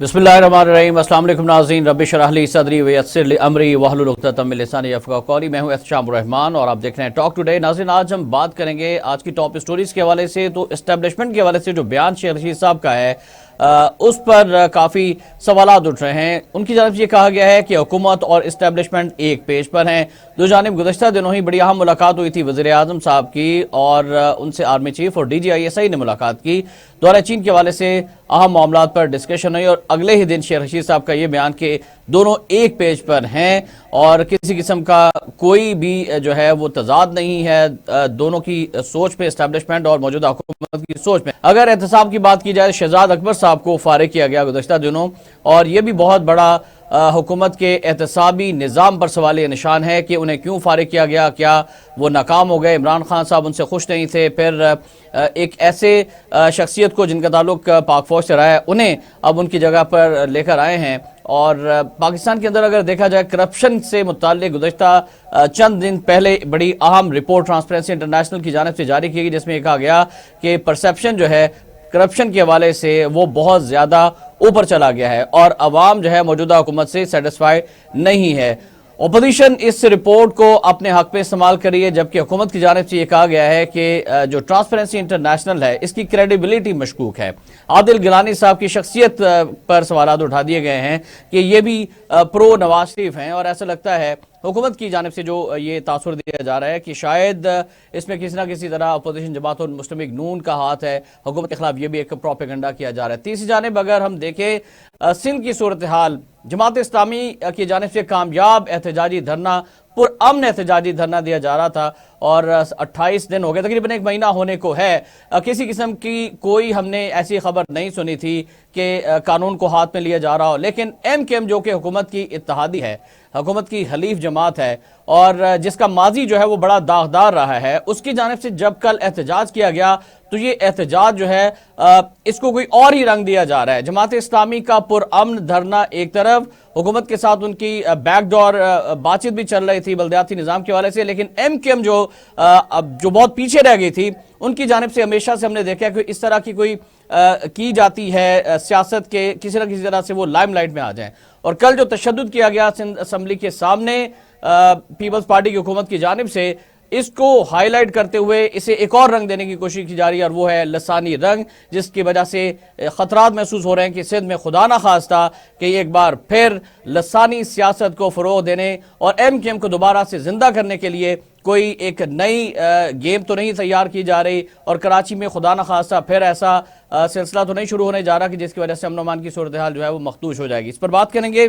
बिस्मिल्लाहिर्रहमानिर्रहीम। अस्सलाम वालेकुम नाज़रीन, रब्बि इश्रह ली सदरी वयस्सिर ली अमरी वहलुल उक़दतम मिन लिसानी यफ़क़हू क़ौली। मैं हूं एहतशाम रहमान और आप देख रहे हैं टॉक टुडे। नाज़रीन, आज हम बात करेंगे आज की टॉप स्टोरीज़ के हवाले से। तो एस्टेब्लिशमेंट के हवाले से जो बयान शेख रशीद साहब का है उस पर काफ़ी सवालात उठ रहे हैं। उनकी जानब से ये कहा गया है कि हुकूमत और इस्टेब्लिशमेंट एक पेज पर हैं। दो जानिब गुज़श्ता दिनों ही बड़ी अहम मुलाकात हुई थी वज़ीर आज़म साहब की और उनसे आर्मी चीफ और DGISI ने मुलाकात की। दौरा चीन के हवाले से अहम मामलात पर डिस्कशन हुई और अगले ही दिन शेख रशीद साहब का ये बयान कि दोनों एक पेज पर हैं और किसी किस्म का कोई भी जो है वो तजाद नहीं है दोनों की सोच पे, एस्टेब्लिशमेंट और मौजूदा हुकूमत की सोच में। अगर एहतसाब की बात की जाए, शहजाद अकबर साहब को फारिग किया गया गुज़श्ता दिनों और ये भी बहुत बड़ा हुकूमत के एहतसाबी निज़ाम पर सवाल निशान है कि उन्हें क्यों फारिग किया गया। क्या वो नाकाम हो गए? इमरान खान साहब उनसे खुश नहीं थे, फिर एक ऐसे शख्सियत को जिनका ताल्लुक पाक फौज से रहा है उन्हें अब उनकी जगह पर लेकर आए हैं। और पाकिस्तान के अंदर अगर देखा जाए करप्शन से मुताल्लिक गुज़श्ता चंद दिन पहले बड़ी अहम रिपोर्ट ट्रांसपेरेंसी इंटरनेशनल की जानिब से जारी की गई, जिसमें ये कहा गया कि परसेप्शन जो है करप्शन के हवाले से वो बहुत ज़्यादा ऊपर चला गया है और अवाम जो है मौजूदा हुकूमत से सेटिस्फाई नहीं है। अपोजिशन इस रिपोर्ट को अपने हक पे इस्तेमाल करी है, जबकि हुकूमत की जानिब से ये कहा गया है कि जो ट्रांसपेरेंसी इंटरनेशनल है इसकी क्रेडिबिलिटी मशकूक है। आदिल गिलानी साहब की शख्सियत पर सवालात उठा दिए गए हैं कि ये भी प्रो नवाज शरीफ हैं और ऐसा लगता है हुकूमत की जानिब से जो ये तासुर दिया जा रहा है कि शायद इसमें किसी ना किसी तरह अपोजिशन जमात और मुस्लिम लीग नून का हाथ है। हुकूमत के खिलाफ ये भी एक प्रोपेगेंडा किया जा रहा है। तीसरी जानिब अगर हम देखें सिंध की सूरत हाल, जमात इस्लामी की जानिब से कामयाब एहतजाजी धरना, पुरअमन एहतजाजी धरना दिया जा रहा था और 28 दिन हो गए, तकरीबन एक महीना होने को है। किसी किस्म की कोई हमने ऐसी खबर नहीं सुनी थी कि कानून को हाथ में लिया जा रहा हो। लेकिन MKM जो कि हुकूमत की इत्तेहादी है, हुकूमत की हलीफ जमात है और जिसका माजी जो है वो बड़ा दागदार रहा है, उसकी जानिब से जब कल एहतजाज किया गया तो ये एहतजाज जो है इसको कोई और ही रंग दिया जा रहा है। जमात इस्लामी का पुरअमन धरना एक तरफ, हुकूमत के साथ उनकी बैकडोर बातचीत भी चल रही थी बल्दियाती निज़ाम के हवाले से, लेकिन MKM जो बहुत पीछे रह गई थी उनकी जानिब से हमेशा से हमने देखा कि इस तरह की कोई की जाती है सियासत के किसी न किसी तरह से वो लाइमलाइट में आ जाएं। और कल जो तशद्दुद किया गया सिंध असम्बली के सामने पीपल्स पार्टी की हुकूमत की जानिब से, इसको हाईलाइट करते हुए इसे एक और रंग देने की कोशिश की जा रही है और वो है लसानी रंग, जिसकी वजह से खतरात महसूस हो रहे हैं कि सिंध में खुदा ना खास्ता कि एक बार फिर लसानी सियासत को फ़रोग़ देने और MKM को दोबारा से जिंदा करने के लिए कोई एक नई गेम तो नहीं तैयार की जा रही और कराची में खुदा न खास्ता फिर ऐसा सिलसिला तो नहीं शुरू होने जा रहा कि जिसकी वजह से अमन अमान की सूरत हाल जो है वो मखदूश हो जाएगी। इस पर बात करेंगे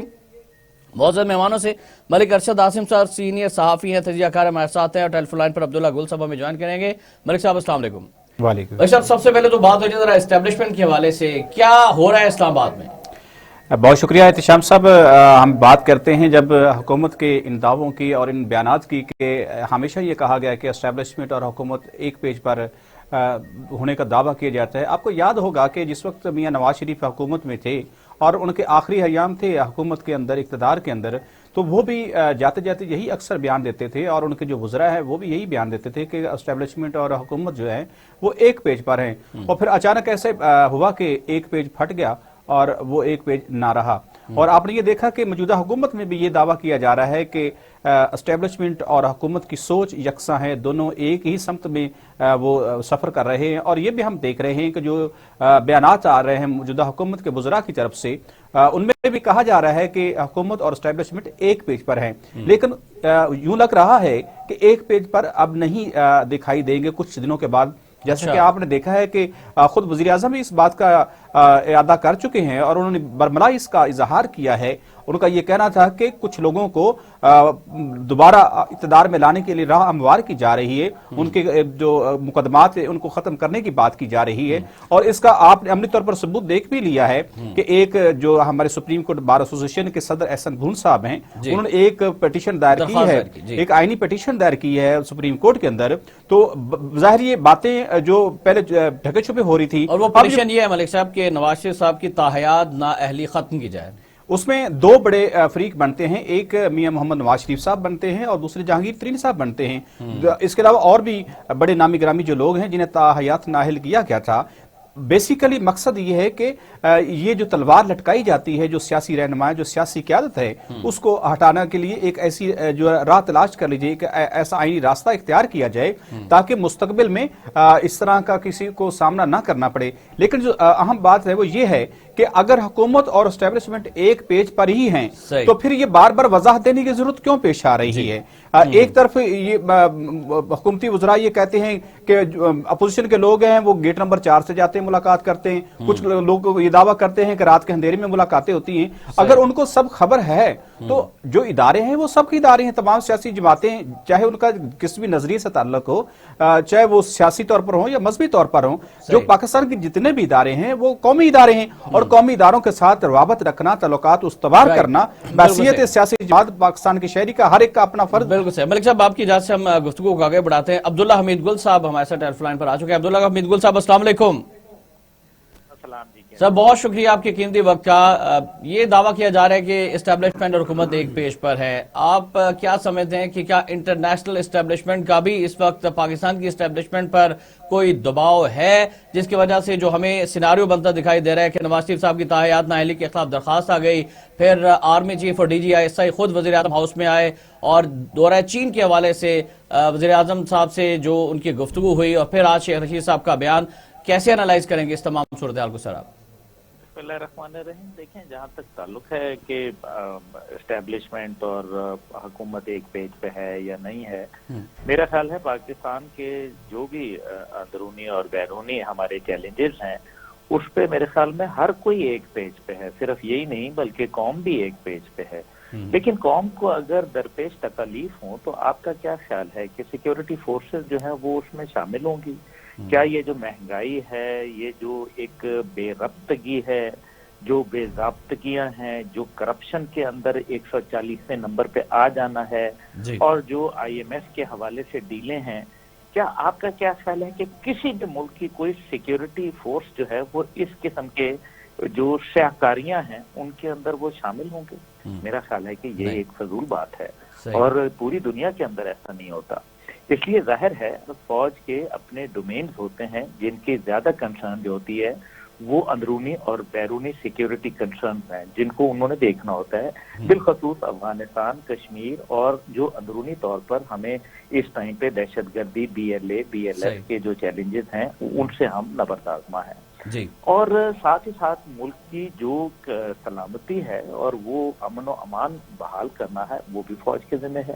बहुत ज़्यादा मेहमानों से। मलिक अरशद आसिम साहब सीनियर सहाफ़ी हैं, तजियाकार हमारे साथ हैं और टेलीफोन लाइन पर अब्दुल्ला गुल साहब हमें ज्वाइन करेंगे। मलिक साहब अस्सलाम वालेकुम। वालेकुम। भाई साहब, सबसे पहले तो बात हो जाए जरा एस्टेब्लिशमेंट के हवाले से, क्या हो रहा है इस्लामाबाद में? बहुत शुक्रिया एहतशाम साहब। हम बात करते हैं जब हुकूमत के इन दावों की और इन बयानात की कि हमेशा ये कहा गया कि एस्टेब्लिशमेंट और हुकूमत एक पेज पर होने का दावा किया जाता है। आपको याद होगा कि जिस वक्त मियां नवाज शरीफ हुकूमत में थे और उनके आखिरी अयाम थे हुकूमत के अंदर, इक़्तिदार के अंदर, तो वो भी जाते जाते यही अक्सर बयान देते थे और उनके जो वज़रा है वो भी यही बयान देते थे कि एस्टेब्लिशमेंट और हुकूमत जो है वो एक पेज पर हैं। और फिर अचानक ऐसे हुआ कि एक पेज फट गया और वो एक पेज ना रहा। और आपने ये देखा कि मौजूदा हुकूमत में भी ये दावा किया जा रहा है कि एस्टेब्लिशमेंट और हुकूमत की सोच यकसा है, दोनों एक ही समत में वो सफ़र कर रहे हैं। और ये भी हम देख रहे हैं कि जो बयानात आ रहे हैं मौजूदा हुकूमत के वज़रा की तरफ से, उनमें भी कहा जा रहा है कि हुकूमत और एस्टेब्लिशमेंट एक पेज पर हैं। लेकिन यूं लग रहा है कि एक पेज पर अब नहीं दिखाई देंगे कुछ दिनों के बाद। जैसे कि आपने देखा है कि खुद वज़ीर आज़म भी इस बात का इरादा कर चुके हैं और उन्होंने बरमला इसका इजहार किया है। उनका ये कहना था कि कुछ लोगों को दोबारा इक़्तिदार में लाने के लिए राह हमवार की जा रही है, उनके जो मुकदमात है उनको खत्म करने की बात की जा रही है। और इसका आपने अमली तौर पर सबूत देख भी लिया है कि एक जो हमारे सुप्रीम कोर्ट बार एसोसिएशन के सदर एहसन भून साहब हैं, उन्होंने एक पिटीशन दायर की है, एक आईनी पिटीशन दायर की है सुप्रीम कोर्ट के अंदर। तो जाहिर ये बातें जो पहले ढके छुपे हो रही थी, और वो पिटीशन ये है मलिक साहब के नवाज शरीफ साहब की ताहयात नाअहली खत्म की जाए। उसमें दो बड़े फरीक बनते हैं, एक मियां मोहम्मद नवाज शरीफ साहब बनते हैं और दूसरे जहांगीर तरीन साहब बनते हैं। इसके अलावा और भी बड़े नामी ग्रामी जो लोग हैं जिन्हें ताहयात नाअहल किया गया था, बेसिकली मकसद ये है कि ये जो तलवार लटकाई जाती है, जो सियासी रहनुमा, जो सियासी क़यादत है, उसको हटाने के लिए एक ऐसी जो राह तलाश कर लीजिए, एक ऐसा आईनी रास्ता इख्तियार किया जाए ताकि मुस्तकबिल में इस तरह का किसी को सामना ना करना पड़े। लेकिन जो अहम बात है वो ये है कि अगर हुकूमत और एस्टेब्लिशमेंट एक पेज पर ही हैं तो फिर ये बार बार वजाहत देने की जरूरत क्यों पेश आ रही है? एक तरफ ये हुकूमती वज़रा ये कहते हैं कि अपोजिशन के लोग हैं वो गेट नंबर 4 से जाते हैं, मुलाकात करते हैं, कुछ लोग ये दावा करते हैं कि रात के अंधेरे में मुलाकातें होती हैं। अगर उनको सब खबर है तो जो इदारे हैं वो सबके इदारे हैं, तमाम सियासी जमातें, चाहे उनका किसी भी नजरिए से ताल्लुक हो, चाहे वो सियासी तौर पर हो या मजहबी तौर पर हो, जो पाकिस्तान के जितने भी इदारे हैं वो कौमी इदारे हैं और कौमी इदारों के साथ रवाबत रखना, ताल्लुकात उस्तवार करना बहसियत सियासी जमात पाकिस्तान की शहरी का हर एक का अपना फर्ज। बिल्कुल सही। मलिक साहब, आपकी इजाजत से हम गुफ्तगू को आगे बढ़ाते हैं। अब्दुल्ला हमीद गुल साहब हमारे साथ टेलीफोन लाइन पर आ चुके हैं। अब्दुल्ला हमीद गुल साहब, अस्सलाम वालेकुम। सर, बहुत शुक्रिया आपके कीमती वक्त का। ये दावा किया जा रहा है कि इस्टेब्लिशमेंट और हुकूमत एक पेज पर है। आप क्या समझते हैं कि क्या इंटरनेशनल इस्टेब्लिशमेंट का भी इस वक्त पाकिस्तान की इस्टेब्लिशमेंट पर कोई दबाव है, जिसकी वजह से जो हमें सिनारियो बनता दिखाई दे रहा है कि नवाज शरीफ साहब की ताहयात नाअहली के खिलाफ दरखास्त आ गई, फिर आर्मी चीफ और DGI खुद वज़ीर आज़म हाउस में आए और दौरा चीन के हवाले से वज़ीर आज़म साहब से जो उनकी गुफ्तगू हुई और फिर आज शेख रशीद साहब का बयान, कैसे एनालाइज करेंगे इस तमाम सूरत हाल को सर आप? बिस्मिल्लाहिर्रहमानिर्रहीम। देखें, जहाँ तक ताल्लुक है कि एस्टेब्लिशमेंट और हुकूमत एक पेज पे है या नहीं है, मेरा ख्याल है पाकिस्तान के जो भी अंदरूनी और बैरूनी हमारे चैलेंजेस हैं उस पे मेरे ख्याल में हर कोई एक पेज पे है। सिर्फ यही नहीं बल्कि कौम भी एक पेज पे है। लेकिन कौम को अगर दरपेश तकलीफ हो तो आपका क्या ख्याल है कि सिक्योरिटी फोर्सेस जो है वो उसमें शामिल होंगी? क्या ये जो महंगाई है, ये जो एक बेरब्तगी है, जो बेज़ाब्तगियां हैं, जो करप्शन के अंदर 140वें नंबर पे आ जाना है और जो IMF के हवाले से डीलें हैं, क्या आपका क्या ख्याल है कि किसी भी मुल्क की कोई सिक्योरिटी फोर्स जो है वो इस किस्म के जो शाहकारियां हैं उनके अंदर वो शामिल होंगे? मेरा ख्याल है कि ये एक फजूल बात है और पूरी दुनिया के अंदर ऐसा नहीं होता। इसलिए जाहिर है फौज के अपने डोमेन्स होते हैं जिनकी ज्यादा कंसर्न जो होती है वो अंदरूनी और बैरूनी सिक्योरिटी कंसर्न हैं जिनको उन्होंने देखना होता है, बिलखसूस अफगानिस्तान, कश्मीर और जो अंदरूनी तौर पर हमें इस टाइम पे दहशतगर्दी, BLA, BLF के जो चैलेंजेस हैं उनसे हम नबरदाज़मा हैं जी। और साथ ही साथ मुल्क की जो सलामती है और वो अमन और अमान बहाल करना है वो भी फौज के जिम्मे है।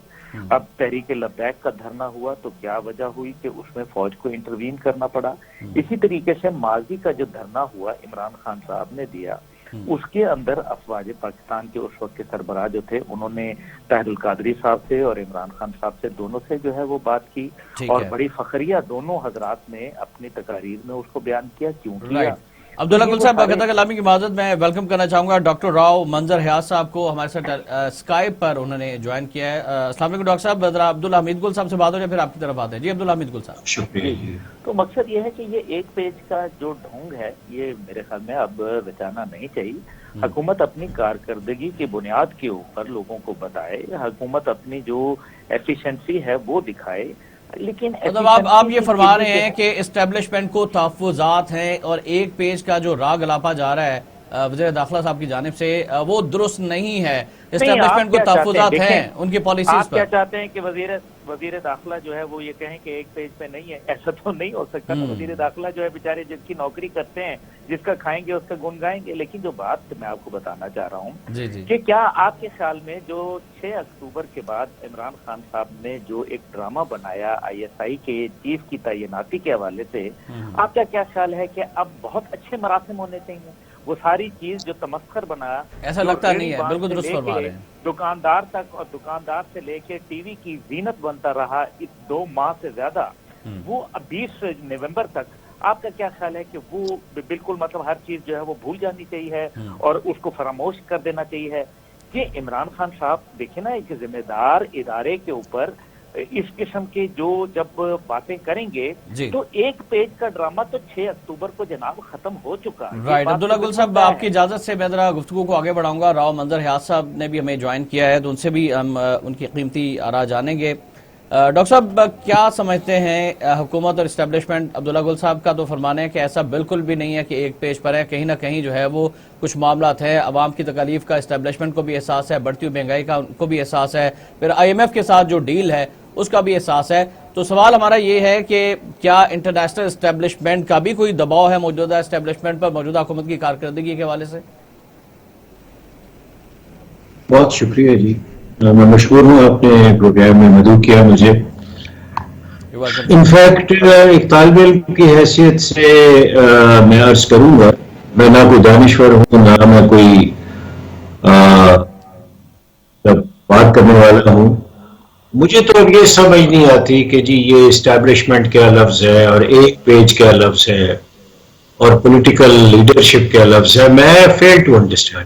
अब तहरीक लब्बैक का धरना हुआ तो क्या वजह हुई कि उसमें फौज को इंटरवीन करना पड़ा। इसी तरीके से माजी का जो धरना हुआ इमरान खान साहब ने दिया, उसके अंदर अफवाज पाकिस्तान के उस वक्त के सरबराह जो थे उन्होंने ताहिरुल कादरी साहब से और इमरान खान साहब से दोनों से जो है वो बात की और बड़ी फखरिया दोनों हजरात ने अपनी तकारीर में उसको बयान किया। क्यों किया? अब्दुल्ला गुल साहब, खता कलामी की इजाजत में वेलकम करना चाहूंगा डॉक्टर राव मंजर हयात साहब को, हमारे साथ स्काइप पर उन्होंने ज्वाइन किया है। अस्सलाम वालेकुम डॉक्टर साहब, अब्दुल्ला हमीद गुल साहब से बात हो जाए फिर आपकी तरफ आते हैं। जी अब्दुल्ला हमीद गुल साहब। शुक्रिया। तो मकसद ये है कि ये एक पेज का जो ढोंग है ये मेरे ख्याल में अब रचाना नहीं चाहिए। हुकूमत अपनी कारकर्दगी की बुनियाद के ऊपर लोगों को बताए, हुकूमत अपनी जो एफिशिएंसी है वो दिखाए। लेकिन मतलब आप ये फरमा रहे हैं कि एस्टेब्लिशमेंट को तहफ़्फ़ुज़ात हैं और एक पेज का जो राग लापा जा रहा है वज़ीर दाखिला साहब की जानिब से वो दुरुस्त नहीं है। एस्टेब्लिशमेंट को तहफ़्फ़ुज़ात हैं उनकी पॉलिसीज़ पर। क्या चाहते हैं कि वज़ीर दाखिला जो है वो ये कहें कि एक पेज पे नहीं है? ऐसा तो नहीं हो सकता। वज़ीर दाखिला जो है बेचारे जिसकी नौकरी करते हैं, जिसका खाएंगे उसका गुण गाएंगे। लेकिन जो बात मैं आपको बताना चाह रहा हूँ कि क्या आपके ख्याल में जो 6 अक्टूबर के बाद इमरान खान साहब ने जो एक ड्रामा बनाया ISI के चीफ की तैनाती के हवाले से, आपका क्या ख्याल है कि अब बहुत अच्छे मरासिम होने चाहिए? वो सारी चीज जो तमस्खर बनाया, ऐसा लगता नहीं है, बिल्कुल दुरुस्त फरमा रहे हैं। दुकानदार तक और दुकानदार से लेके टीवी की जीनत बनता रहा इस 2 माह से ज्यादा, वो 20 नवंबर तक, आपका क्या ख्याल है कि वो बिल्कुल मतलब हर चीज जो है वो भूल जानी चाहिए और उसको फरामोश कर देना चाहिए है? ये इमरान खान साहब देखे ना, एक जिम्मेदार इदारे के ऊपर इस किस्म के जो जब बातें करेंगे तो एक पेज का ड्रामा तो 6 अक्टूबर को जनाब खत्म हो चुका है। राइट। अब्दुल्ला गुल साहब, आपकी इजाजत से मैं जरा गुफ्तगू को आगे बढ़ाऊंगा। राव मंजर हयात साहब ने भी हमें ज्वाइन किया है तो उनसे भी हम उनकी कीमती आरा जानेंगे। डॉक्टर साहब क्या समझते हैं हुकूमत और इस्टेब्लिशमेंट? अब्दुल्ला गुल साहब का तो फरमाना है कि ऐसा बिल्कुल भी नहीं है कि एक पेज पर है, कहीं ना कहीं जो है वो कुछ मामलात है, अवाम की तकलीफ का इस्टेब्लिशमेंट को भी एहसास है, बढ़ती हुई महंगाई का उनको भी एहसास है, फिर IMF के साथ जो डील है उसका भी एहसास है। तो सवाल हमारा ये है कि क्या इंटरनेशनल इस्टेब्लिशमेंट का भी कोई दबाव है मौजूदा इस्टेब्लिशमेंट पर, मौजूदा हुकूमत की कारकर्दगी के हवाले से? बहुत शुक्रिया जी, मैं मशहूर हूँ आपने प्रोग्राम में मदऊ किया मुझे। इनफैक्ट एक तालिब इल्म की हैसियत से मैं अर्ज करूंगा, मैं ना कोई दानिश्वर हूँ ना मैं कोई बात करने वाला हूँ। मुझे तो अब ये समझ नहीं आती कि जी ये इस्टेब्लिशमेंट क्या लफ्ज है और एक पेज क्या लफ्ज है और पॉलिटिकल लीडरशिप क्या लफ्ज है। मैं फेल टू अंडरस्टैंड।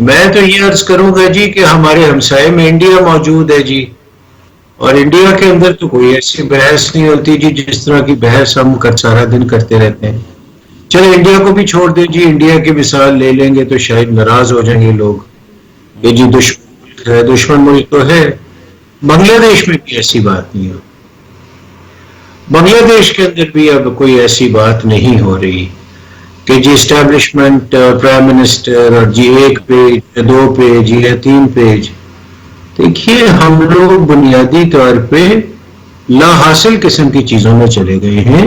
मैं तो ये अर्ज करूंगा जी कि हमारे हमसाए में इंडिया मौजूद है जी, और इंडिया के अंदर तो कोई ऐसी बहस नहीं होती जी जिस तरह की बहस हम सारा दिन करते रहते हैं। चलो इंडिया को भी छोड़ दे जी, इंडिया की मिसाल ले लेंगे तो शायद नाराज हो जाएंगे लोग कि जी दुश्मन मुल्क तो है। बांग्लादेश में भी ऐसी बात नहीं हो, बांग्लादेश के अंदर भी अब कोई ऐसी बात नहीं हो रही कि जी इस्टेब्लिशमेंट प्राइम मिनिस्टर और जी एक पेज 2 पेज या 3 पेज। देखिए हम लोग बुनियादी तौर पे लाहासिल किस्म की चीजों में चले गए हैं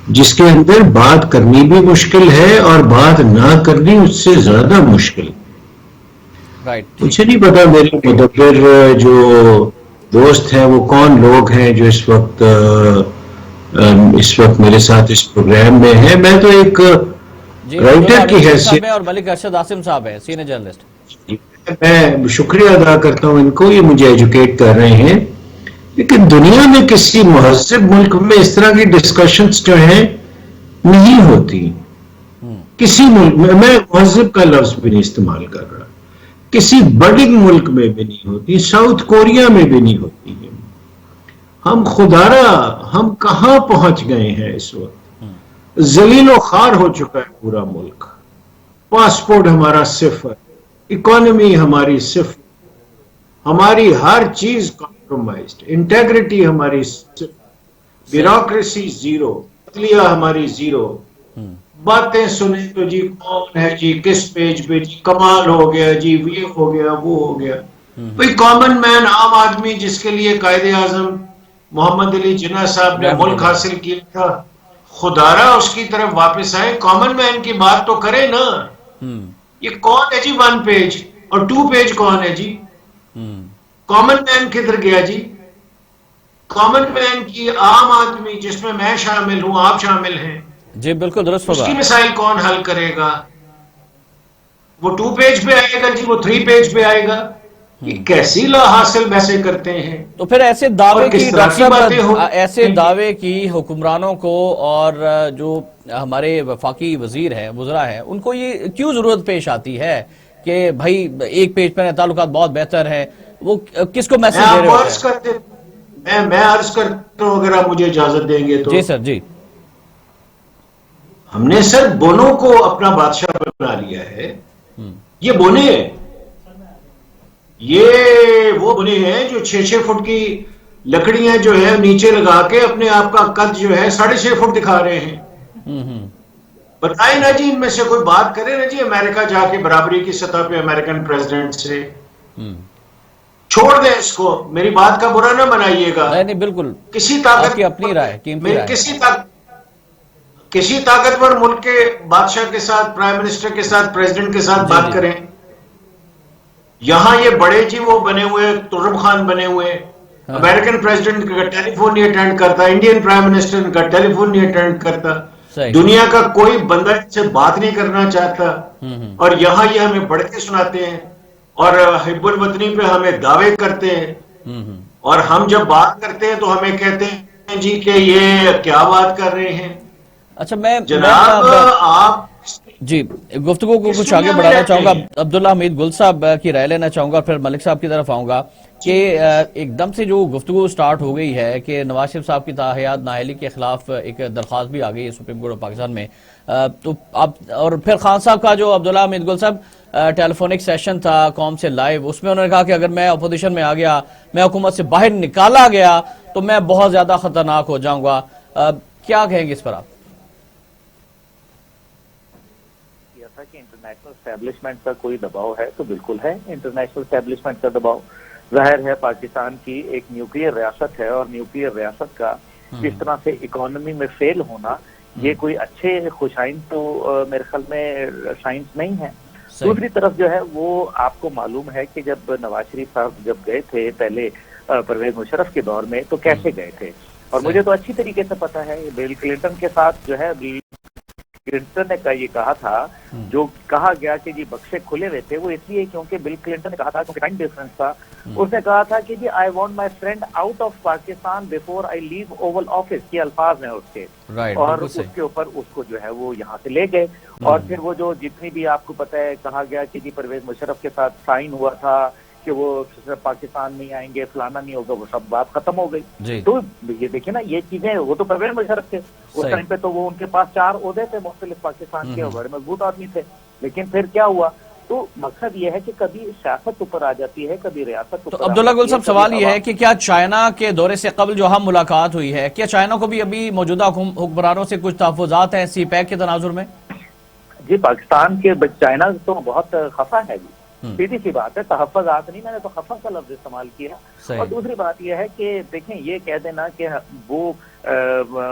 जिसके अंदर बात करनी भी मुश्किल है और बात ना करनी उससे ज्यादा मुश्किल। मुझे नहीं पता मेरे मुदब्बिर जो दोस्त हैं वो कौन लोग हैं जो इस वक्त मेरे साथ इस प्रोग्राम में है। मैं तो एक राइटर की हैसियत और मलिक अरशद आसिम साहब है सीनियर जर्नलिस्ट, मैं शुक्रिया अदा करता हूं इनको, ये मुझे एजुकेट कर रहे हैं। लेकिन दुनिया में किसी महज़िब मुल्क में इस तरह की डिस्कशंस जो हैं नहीं होती। किसी मुल्क में, मैं महज़िब का लफ्ज भी नहीं इस्तेमाल कर रहा, किसी बड़े मुल्क में भी नहीं होती, साउथ कोरिया में भी नहीं होती है। हम खुदारा हम कहां पहुंच गए हैं इस वक्त। जलीलो खार हो चुका है पूरा मुल्क। पासपोर्ट हमारा सिफर, इकोनॉमी हमारी सिफर, हमारी हर चीज कॉम्प्रोमाइज्ड, इंटेग्रिटी हमारी सिफर, ब्यूरोक्रेसी जीरो, अदलिया हमारी जीरो। बातें सुने तो जी कौन है जी किस पेज पे जी कमाल हो गया जी, ये हो गया वो हो गया। कोई कॉमन मैन आम आदमी जिसके लिए कायदे आजम मोहम्मद अली जिन्ना साहब ने मुल्क हासिल किया था, खुदारा उसकी तरफ वापस आए, कॉमन मैन की बात तो करे ना। ये कौन है जी 1 पेज और 2 पेज कौन है जी? कॉमन मैन किधर गया जी? कॉमन मैन की आम आदमी जिसमें मैं शामिल हूं, आप शामिल हैं जी, बिल्कुल दुरुस्त होगा। उसकी मिसाइल कौन हल करेगा? वो 2 पेज पे आएगा जी, वो 3 पेज पे आएगा। ये कैसी ला हासिल वैसे करते हैं। तो फिर ऐसे दावे की डॉक्टर साहब, ऐसे दावे की हुक्मरानों को और जो हमारे वफाकी वजीर हैं, वज़रा हैं, उनको ये क्यों जरूरत पेश आती है कि भाई एक पेज पर ताल्लुकात बहुत बेहतर है? वो किसको मैसेज दे रहे होते हैं? मैं अर्ज करता हूं अगर आप मुझे इजाजत देंगे तो। जी सर जी। हमने सर बोनों को अपना बादशाह बना लिया है। ये बोने हैं, ये वो बोने हैं जो 6-6 फुट की लकड़ियां जो है नीचे लगा के अपने आप का कद जो है 6.5 फुट दिखा रहे हैं। बताए ना जी, इनमें से कोई बात करे ना जी अमेरिका जाके बराबरी की सतह पे अमेरिकन प्रेसिडेंट से। छोड़ दे इसको, मेरी बात का बुरा ना बनाइएगा। नहीं बिल्कुल, किसी ताकत की अपनी राय, कीमती राय। किसी ताकतवर मुल्क के बादशाह के साथ, प्राइम मिनिस्टर के साथ, प्रेसिडेंट के साथ बात करें। यहां ये बड़े जी वो बने हुए तुर्रम खान बने हुए, अमेरिकन प्रेसिडेंट का टेलीफोन नहीं अटेंड करता, इंडियन प्राइम मिनिस्टर का टेलीफोन नहीं अटेंड करता, दुनिया का कोई बंदा इनसे बात नहीं करना चाहता। और यहां ये हमें बढ़ के सुनाते हैं और हिब्बुल वतनी पे हमें दावे करते हैं। और हम जब बात करते हैं तो हमें कहते हैं जी कि ये क्या बात कर रहे हैं। अच्छा, मैं जनाब आप जी, गुफ्तगू को कुछ आगे बढ़ाना चाहूंगा। अब्दुल्ला हमीद गुल साहब की राय लेना चाहूंगा, फिर मलिक साहब की तरफ आऊंगा कि एकदम से जो गुफ्तगू स्टार्ट हो गई है कि नवाज शरीफ साहब की ताहयात नाअहली के खिलाफ एक दरख्वास्त भी आ गई है सुप्रीम कोर्ट ऑफ पाकिस्तान में, तो आप और फिर खान साहब का जो अब्दुल्ला हमीद गुल साहब टेलीफोनिक सेशन था कौम से लाइव, उसमें उन्होंने कहा कि अगर मैं अपोजिशन में आ गया, मैं हुकूमत से बाहर निकाला गया तो मैं बहुत ज्यादा खतरनाक हो जाऊंगा। क्या कहेंगे इस पर आप? था कि इंटरनेशनल एस्टेब्लिशमेंट का कोई दबाव है तो बिल्कुल है, इंटरनेशनल एस्टेब्लिशमेंट का दबाव जाहिर है। पाकिस्तान की एक न्यूक्लियर रियासत है और न्यूक्लियर रियासत का इस तरह से इकोनॉमी में फेल होना ये कोई अच्छे खुशाइन तो मेरे ख्याल में साइंस नहीं है। दूसरी तरफ जो है वो आपको मालूम है कि जब नवाज शरीफ साहब जब गए थे पहले परवेज मुशर्रफ के दौर में तो कैसे गए थे, और मुझे तो अच्छी तरीके से पता है बिल क्लिंटन के साथ जो है क्लिंटन ने ये कहा था, जो कहा गया कि जी बक्से खुले हुए थे वो इसलिए क्योंकि बिल क्लिंटन ने कहा था, क्योंकि टाइम डिफरेंस था, उसने कहा था कि जी I want my friend out of Pakistan before I leave Oval Office, के अल्फाज हैं उसके, और उसके ऊपर उसको जो है वो यहाँ से ले गए। और फिर वो जो जितनी भी आपको पता है कहा गया कि जी परवेज मुशर्रफ के साथ साइन हुआ था कि वो पाकिस्तान नहीं आएंगे, फलाना नहीं होगा, वो सब बात खत्म हो गई। तो ये देखिए ना, ये चीजें, वो तो परवेज मुशर्रफ थे उस टाइम पे, तो वो उनके पास 4 ओहदे थे मुख्तलिफ पाकिस्तान के, बड़े मजबूत आदमी थे। लेकिन फिर क्या हुआ, तो मकसद ये है कि कभी सियासत ऊपर आ जाती है, कभी रियासत ऊपर। तो अब्दुल्ला गुल साहब, सवाल ये है कि क्या चाइना के दौरे से कबल जो हम मुलाकात हुई है, क्या चाइना को भी अभी मौजूदा हुक्मरानों से कुछ तहफ़्फ़ुज़ात हैं सी पैक के तनाजुर में? जी, पाकिस्तान के चाइना तो बहुत खफा है जी, सीधी सी बात है, तहफ़्फ़ुज़ात नहीं, मैंने तो खफा का लफ्ज इस्तेमाल किया। और दूसरी बात यह है कि देखें, ये कह देना कि वो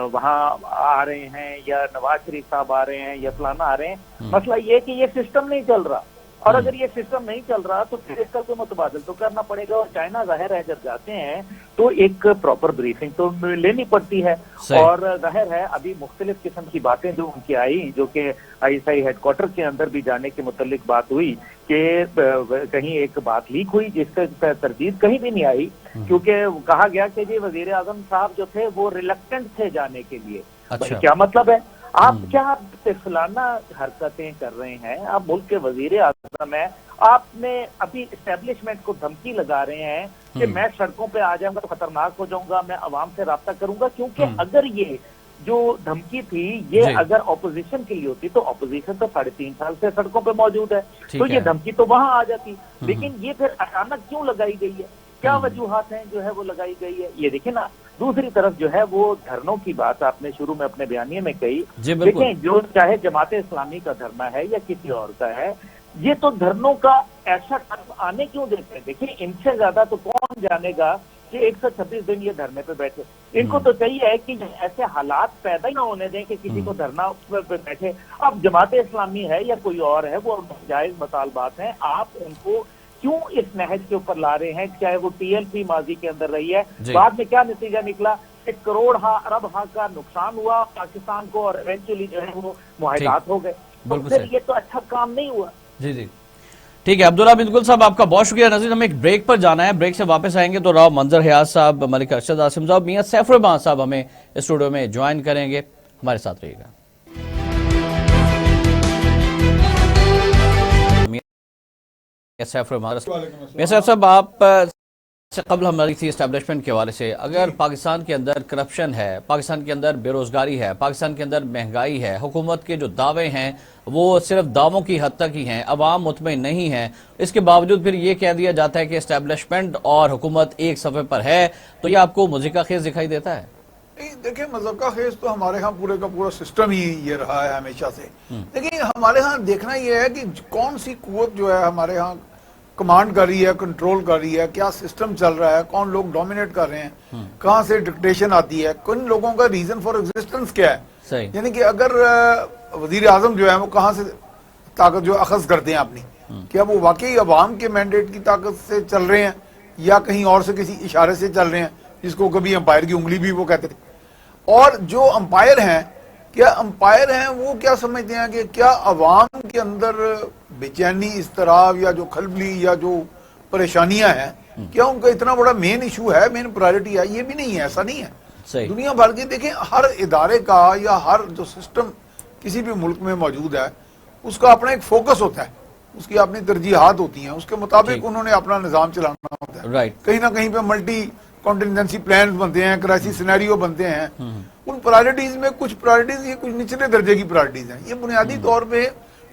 वहाँ आ रहे हैं या नवाज शरीफ साहब आ रहे हैं या फलाना आ रहे हैं, मसला ये है कि ये सिस्टम नहीं चल रहा, और अगर ये सिस्टम नहीं चल रहा तो फिर इसका कोई मुतबादल तो करना पड़ेगा। और चाइना जाहिर है जब जाते हैं तो एक प्रॉपर ब्रीफिंग तो लेनी पड़ती है, और जाहिर है अभी मुख्तलिफ किस्म की बातें जो उनकी आई, जो कि ISI हेडक्वार्टर के अंदर भी जाने के मुतल्लिक बात हुई कि कहीं एक बात लीक हुई जिसका तरदीद कहीं भी नहीं आई, क्योंकि कहा गया कि जी वजीर आजम साहब जो थे वो रिलक्टेंट थे जाने के लिए। अच्छा। क्या मतलब है? आप क्या तिफलाना हरकतें कर रहे हैं, आप मुल्क के वजीर आज़म हैं, आपने अभी एस्टेब्लिशमेंट को धमकी लगा रहे हैं कि मैं सड़कों पे आ जाऊंगा तो खतरनाक हो जाऊंगा, मैं अवाम से राब्ता करूंगा, क्योंकि अगर ये जो धमकी थी ये अगर ऑपोजिशन के लिए होती तो ऑपोजिशन तो 3.5 साल से सड़कों पे मौजूद है, तो ये धमकी तो वहां आ जाती, लेकिन ये फिर अचानक क्यों लगाई गई है, क्या वजूहात हैं जो है वो लगाई गई है, ये देखिए ना। दूसरी तरफ जो है वो धरनों की बात आपने शुरू में अपने बयानिए में कही, देखें जो चाहे जमाते इस्लामी का धरना है या किसी और का है, ये तो धरनों का ऐसा टाइम आने क्यों देते हैं। देखिए, इनसे ज्यादा तो कौन जानेगा कि 126 दिन ये धरने पे बैठे, इनको तो चाहिए है कि ऐसे हालात पैदा ही ना होने दें कि किसी को धरना पे बैठे। अब जमाते इस्लामी है या कोई और है, वो जायज मुतालबात हैं, आप उनको क्यों इस नहज के ऊपर ला रहे हैं? चाहे वो TLP माजी के अंदर रही है, बाद में क्या नतीजा निकला, 1 करोड़ अरब का नुकसान हुआ पाकिस्तान को, और इवेंचुअली जो है वो मुआहिदात हो गए, तो फिर ये तो अच्छा काम नहीं हुआ। जी जी, ठीक है। अब्दुल्ला बिन गुल साहब, आपका बहुत शुक्रिया। नज़ीर, हमें एक ब्रेक पर जाना है, ब्रेक से वापस आएंगे तो राव मंजर हयात साहब, मलिक अरशद आसिम साहब, मियां सैफ रहमान साहब हमें स्टूडियो में ज्वाइन करेंगे। हमारे साथ रहिएगा। सैफ साहब, आप से कबल हमारी थी एस्टेब्लिशमेंट के हवाले से, अगर पाकिस्तान के अंदर करप्शन है, पाकिस्तान के अंदर बेरोजगारी है, पाकिस्तान के अंदर महंगाई है, हुकूमत के जो दावे हैं वो सिर्फ दावों की हद तक ही हैं, अवाम मुतमईन नहीं है, इसके बावजूद फिर ये कह दिया जाता है कि एस्टेब्लिशमेंट और हुकूमत एक सफ़े पर है, तो ये आपको मज़ीक़ा खेज़ दिखाई देता है? देखिए, मज़ीक़ा खेज़ तो हमारे यहाँ पूरे का पूरा सिस्टम ही ये रहा है हमेशा से। लेकिन हमारे यहाँ देखना ये है कि कौन सी कुव्वत जो है हमारे यहाँ कमांड कर रही है, कंट्रोल कर रही है, क्या सिस्टम चल रहा है, कौन लोग डोमिनेट कर रहे हैं, कहाँ से डिक्टेशन आती है, किन लोगों का रीजन फॉर एग्जिस्टेंस क्या है। यानी कि अगर वजीर आजम जो है वो कहाँ से ताकत जो अखज़ करते हैं अपनी, क्या वो वाकई अवाम के मैंडेट की ताकत से चल रहे हैं या कहीं और से किसी इशारे से चल रहे हैं, जिसको कभी अंपायर की उंगली भी वो कहते थे। और जो अंपायर हैं, क्या अंपायर हैं वो क्या समझते हैं कि क्या अवाम के अंदर बेचैनी, इस्तराब या जो खलबली या जो परेशानियां हैं, क्या उनका इतना बड़ा मेन इशू है, मेन प्रायोरिटी है? ये भी नहीं है, ऐसा नहीं है। दुनिया भर के देखें, हर इदारे का या हर जो सिस्टम किसी भी मुल्क में मौजूद है, اس کا اپنا ایک فوکس ہوتا ہے, اس کی اپنی ترجیحات ہوتی ہیں, اس کے مطابق انہوں نے اپنا نظام چلانا ہوتا ہے. رائٹ, کہیں نہ کہیں پہ ملٹی کانٹینجنسی پلانز بنتے ہیں, کرائسس سینیریو بنتے ہیں. ان پرائرٹیز میں کچھ پرائرٹیز یہ کچھ نچلے درجے کی پرائرٹیز ہیں. یہ بنیادی طور پہ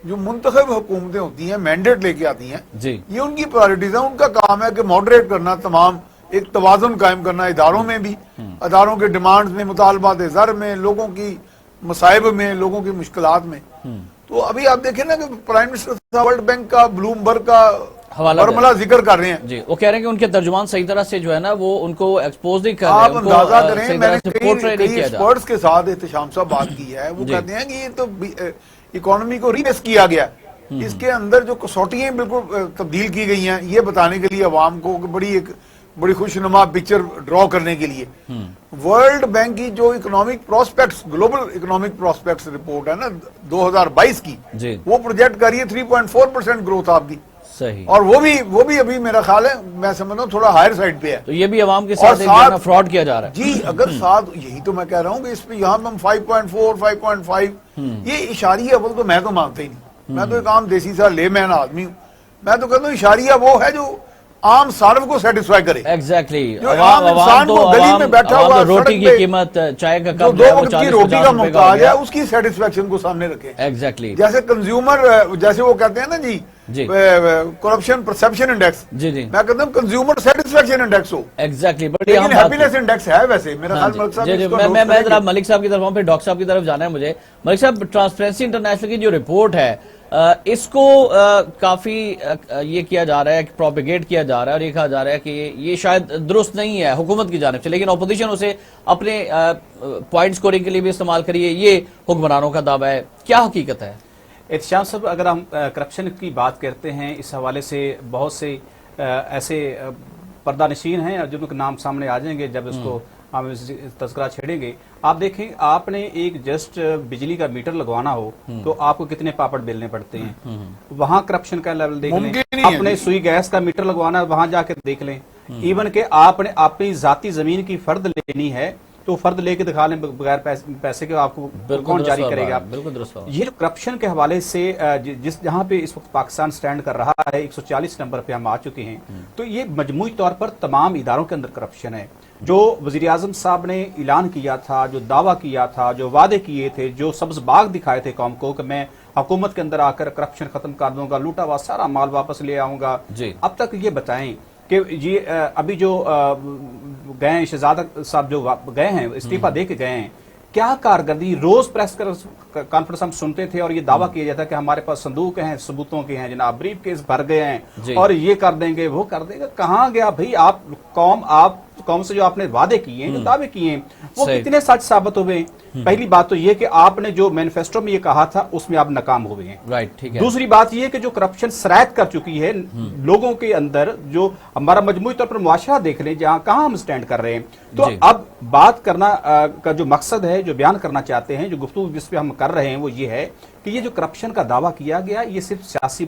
جو منتخب حکومتیں ہوتی ہیں, مینڈیٹ لے کے آتی ہیں, جی یہ ان کی پرائرٹیز ہیں. ان کا کام ہے کہ ماڈریٹ کرنا, تمام ایک توازن قائم کرنا اداروں میں بھی, اداروں کے ڈیمانڈز میں, مطالبات زر میں, لوگوں کی مصائب میں, لوگوں کی مشکلات میں. تو ابھی آپ دیکھیں نا کہ پرائم منسٹر ورلڈ بینک کا, بلومبرگ کا برملا ذکر کر رہے ہیں. جی, وہ کہہ رہے ہیں کہ ان کے ترجمان صحیح طرح سے جو ہے نا وہ ان کو ایکسپوز نہیں کر رہے, آپ اندازہ کریں, میں نے کئی ایکسپرٹس کے ساتھ احتشام صاحب بات کی ہے, وہ کہتے ہیں کہ یہ تو اکانومی کو ری بیس کیا گیا, اس کے اندر جو کسوٹیاں بالکل تبدیل کی گئی ہیں, یہ بتانے کے لیے عوام کو بڑی خوشنما پکچر ڈرا کرنے کے لیے. ورلڈ بینک کی جو economic prospects, global economic prospects report ہے نا 2022 کی, وہ پروجیکٹ کر رہی ہے 3.4% گروتھ آپ کی. صحیح, اور وہ بھی ابھی میرا خیال ہے, میں سمجھتا ہوں تھوڑا ہائر سائڈ پہ ہے. تو یہ بھی عوام کے ساتھ فراڈ کیا جا رہا ہے. جی, اگر ساتھ یہی تو میں کہہ رہا ہوں کہ اس پہ یہاں ہم 5.4 5.5 یہ اشاریہ اول تو میں تو مانتا ہی نہیں. میں تو ایک عام دیسی سا لے مین آدمی ہوں. میں تو کہتا ہوں اشاریہ وہ ہے جو عام صارف کو سیٹسفائی کرے. ایگزیکٹلی, عام انسان کو گلی میں بیٹھا ہوا روٹی کی قیمت, چائے کا کپ, دو وقت کی روٹی کا محتاج ہے, اس کی سیٹسفیکشن کو سامنے رکھے. ایگزیکٹلی, جیسے کنزیومر, جیسے وہ کہتے ہیں نا جی کرپشن پرسپشن انڈیکس, جی جی, میں کہتا ہوں consumer satisfaction index who. Exactly, but لیکن ہیپینس انڈیکس ہے ویسے میرا خیال. ملک صاحب میں ذرا ملک صاحب کی طرف ہوں, پھر ڈاکٹر صاحب کی طرف جانا ہے مجھے. ملک صاحب, ٹرانسپیرنسی انٹرنیشنل کی جو رپورٹ ہے اس کو کافی یہ کیا جا رہا ہے, پروپیگیٹ کیا جا رہا ہے, اور یہ کہا جا رہا ہے کہ یہ شاید درست نہیں ہے حکومت کی جانب سے, لیکن اپوزیشن اسے اپنے پوائنٹ سکورنگ کے لیے بھی استعمال کریے, یہ حکمرانوں کا دعویٰ ہے. کیا حقیقت ہے؟ احتشام صاحب, اگر ہم کرپشن کی بات کرتے ہیں, اس حوالے سے بہت سے ایسے پردہ نشین ہیں جن کے نام سامنے آ جائیں گے جب اس کو ہم تذکرہ چھیڑیں گے. آپ دیکھیں, آپ نے ایک جسٹ بجلی کا میٹر لگوانا ہو تو آپ کو کتنے پاپڑ بیلنے پڑتے ہیں. وہاں کرپشن کا لیول دیکھ لیں. آپ نے سوئی گیس کا میٹر لگوانا ہے, وہاں جا کے دیکھ لیں. ایون کہ آپ نے اپنی ذاتی زمین کی فرد لینی ہے تو فرد لے کے دکھا لیں بغیر پیسے کے, آپ کو کون جاری کرے گا. یہ کرپشن کے حوالے سے جہاں پہ اس وقت پاکستان سٹینڈ کر رہا ہے, 140 نمبر پہ ہم آ چکے ہیں, تو یہ مجموعی طور پر تمام اداروں کے اندر کرپشن ہے. جو وزیر اعظم صاحب نے اعلان کیا تھا, جو دعویٰ کیا تھا, جو وعدے کیے تھے, جو سبز باغ دکھائے تھے قوم کو کہ میں حکومت کے اندر آ کر کرپشن ختم کر دوں گا, لوٹا ہوا سارا مال واپس لے آؤں گا, اب تک یہ بتائیں کہ یہ ابھی جو گئے ہیں شہزادہ صاحب جو گئے ہیں, استعفیٰ دے کے گئے ہیں, کیا کارکردگی. روز پریس کانفرنس ہم سنتے تھے اور یہ دعویٰ کیا جاتا ہے کہ ہمارے پاس صندوق ہیں, ثبوتوں کے ہیں جناب, بریف کیس بھر گئے ہیں اور یہ کر دیں گے, وہ کر دیں گے. کہاں گیا بھائی آپ قوم سے جو آپ نے وعدے کیے ہیں, جو دعوے کیے ہیں, وہ کتنے سچ ثابت ہوئے. پہلی بات تو یہ کہ آپ نے جو مینیفیسٹو میں یہ کہا تھا اس میں آپ ناکام ہوئے ہیں. دوسری بات یہ کہ جو کرپشن سرایت کر چکی ہے لوگوں کے اندر, جو ہمارا مجموعی طور پر معاشرہ دیکھ لیں جہاں کہاں ہم سٹینڈ کر رہے ہیں. تو اب بات کرنا کا جو مقصد ہے, جو بیان کرنا چاہتے ہیں, جو گفتگو جس پہ ہم کر رہے ہیں, وہ یہ ہے کہ یہ جو کرپشن کا دعویٰ کیا گیا یہ صرف سیاسی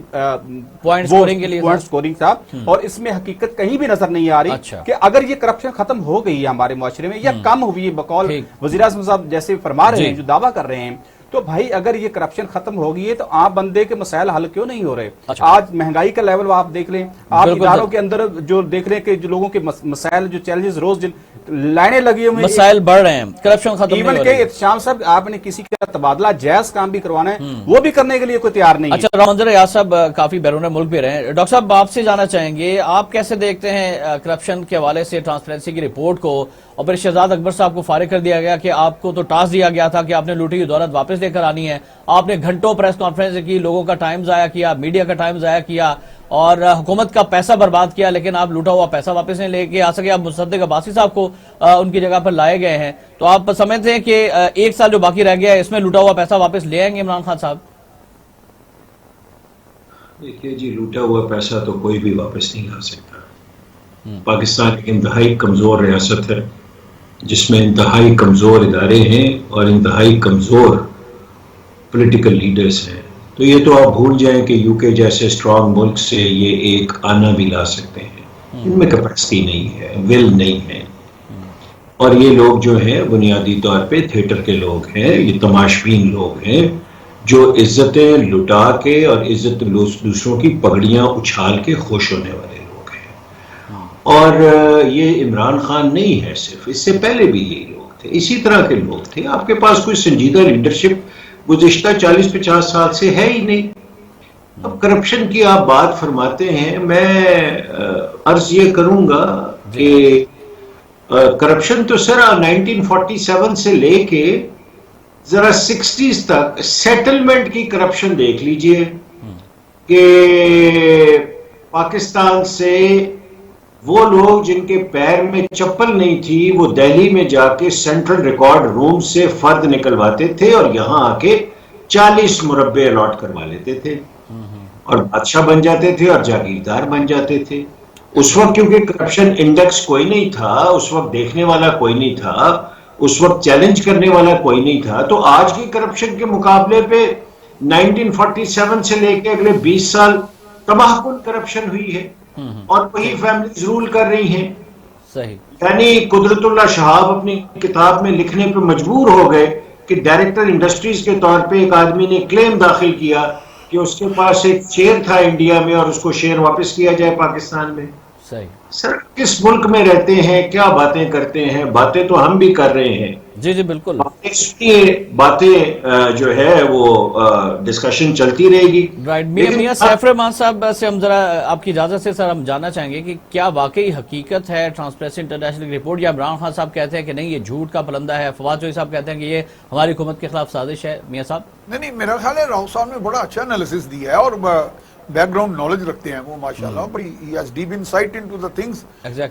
پوائنٹ سکورنگ تھا, اور اس میں حقیقت کہیں بھی نظر نہیں آ رہی کہ اگر یہ کرپشن ختم ہو گئی ہے ہمارے معاشرے میں یا کم ہوئی ہے بقول وزیر اعظم صاحب جیسے فرما رہے ہیں, جو دعویٰ کر رہے ہیں, تو بھائی اگر یہ کرپشن ختم ہو گئی ہے تو عام بندے کے مسائل حل کیوں نہیں ہو رہے. آج مہنگائی کا لیول آپ دیکھ لیں, آپ اداروں کے اندر جو دیکھ رہے ہیں کہ جو لوگوں کے مسائل, جو چیلنجز روز لائنیں لگی ہوئی, مسائل بڑھ رہے ہیں, کرپشن ختم ایون کہ احتشام صاحب آپ نے کسی کا تبادلہ جائز کام بھی کروانا ہے, وہ بھی کرنے کے لیے کوئی تیار نہیں. اچھا, رامندر ریاض صاحب کافی بیرون ملک بھی رہے ہیں. ڈاکٹر صاحب آپ سے جانا چاہیں گے, آپ کیسے دیکھتے ہیں کرپشن کے حوالے سے ٹرانسپیرنسی کی رپورٹ کو, اور پھر شہزاد اکبر صاحب کو فارغ کر دیا گیا کہ آپ کو تو ٹاسک دیا گیا تھا کہ آپ نے لوٹی ہوئی دولت واپس لے کر آنی ہے, آپ نے گھنٹوں پریس کانفرنس کی, لوگوں کا ٹائم ضائع کیا, میڈیا کا ٹائم ضائع کیا اور حکومت کا پیسہ برباد کیا, لیکن آپ لوٹا ہوا پیسہ واپس نہیں لے کے آ سکے. آپ مصدق عباسی صاحب کو ان کی جگہ پر لائے گئے ہیں, تو آپ سمجھتے ہیں کہ ایک سال جو باقی رہ گیا ہے اس میں لوٹا ہوا پیسہ واپس لے آئیں گے عمران خان صاحب؟ دیکھیے جی, لوٹا ہوا پیسہ تو کوئی بھی واپس نہیں لا سکتا. پاکستان ایک انتہائی کمزور ریاست ہے جس میں انتہائی کمزور ادارے ہیں اور انتہائی کمزور پولیٹیکل لیڈرز ہیں. تو یہ تو آپ بھول جائیں کہ یو کے جیسے اسٹرانگ ملک سے یہ ایک آنا بھی لا سکتے ہیں. ان میں کیپیسٹی نہیں ہے, ول نہیں ہے, اور یہ لوگ جو ہیں بنیادی طور پہ تھیٹر کے لوگ ہیں, یہ تماشبین لوگ ہیں جو عزتیں لٹا کے اور عزت دوسروں کی پگڑیاں اچھال کے خوش ہونے والے لوگ ہیں. اور یہ عمران خان نہیں ہے صرف، اس سے پہلے بھی یہی لوگ تھے، اسی طرح کے لوگ تھے. آپ کے پاس کوئی سنجیدہ لیڈرشپ گزشتہ 40-50 سال سے ہے ہی نہیں. اب کرپشن کی آپ بات فرماتے ہیں، میں عرض یہ کروں گا کہ کرپشن تو سر 1947 سے لے کے ذرا 60s تک سیٹلمنٹ کی کرپشن دیکھ لیجئے کہ پاکستان سے وہ لوگ جن کے پیر میں چپل نہیں تھی وہ دہلی میں جا کے سینٹرل ریکارڈ روم سے فرد نکلواتے تھے اور یہاں آ کے 40 مربع الاٹ کروا لیتے تھے اور بادشاہ بن جاتے تھے اور جاگیردار بن جاتے تھے. اس وقت کیونکہ کرپشن انڈیکس کوئی نہیں تھا، اس وقت دیکھنے والا کوئی نہیں تھا، اس وقت چیلنج کرنے والا کوئی نہیں تھا. تو آج کی کرپشن کے مقابلے پہ 1947 سے لے کے اگلے 20 سال تباہ کن کرپشن ہوئی ہے اور وہی فیملیز رول کر رہی ہیں. صحیح. یعنی قدرت اللہ شہاب اپنی کتاب میں لکھنے پہ مجبور ہو گئے کہ ڈائریکٹر انڈسٹریز کے طور پہ ایک آدمی نے کلیم داخل کیا کہ اس کے پاس ایک شیئر تھا انڈیا میں اور اس کو شیئر واپس کیا جائے پاکستان میں. صحیح. سر کس ملک میں رہتے ہیں، کیا باتیں کرتے ہیں؟ باتیں تو ہم بھی کر رہے ہیں. جی جی بالکل. باتیں جو ہے وہ ڈسکشن چلتی رہے گی. رائٹ. میاں سیف الرحمان صاحب سے ہم ذرا آپ کی اجازت سے سر ہم جاننا چاہیں گے کہ کیا واقعی حقیقت ہے ٹرانسپیرنسی انٹرنیشنل کی رپورٹ، یا عمران خان صاحب کہتے ہیں کہ نہیں یہ جھوٹ کا پلندہ ہے، فواد چوہدری صاحب کہتے ہیں کہ یہ ہماری حکومت کے خلاف سازش ہے؟ میاں صاحب. نہیں میرا خیال ہے راؤ صاحب نے بڑا اچھا انالیسس دیا ہے اور بیک گراؤنڈ نالج رکھتے ہیں وہ ماشاءاللہ، بڑی he has deep insight into the things.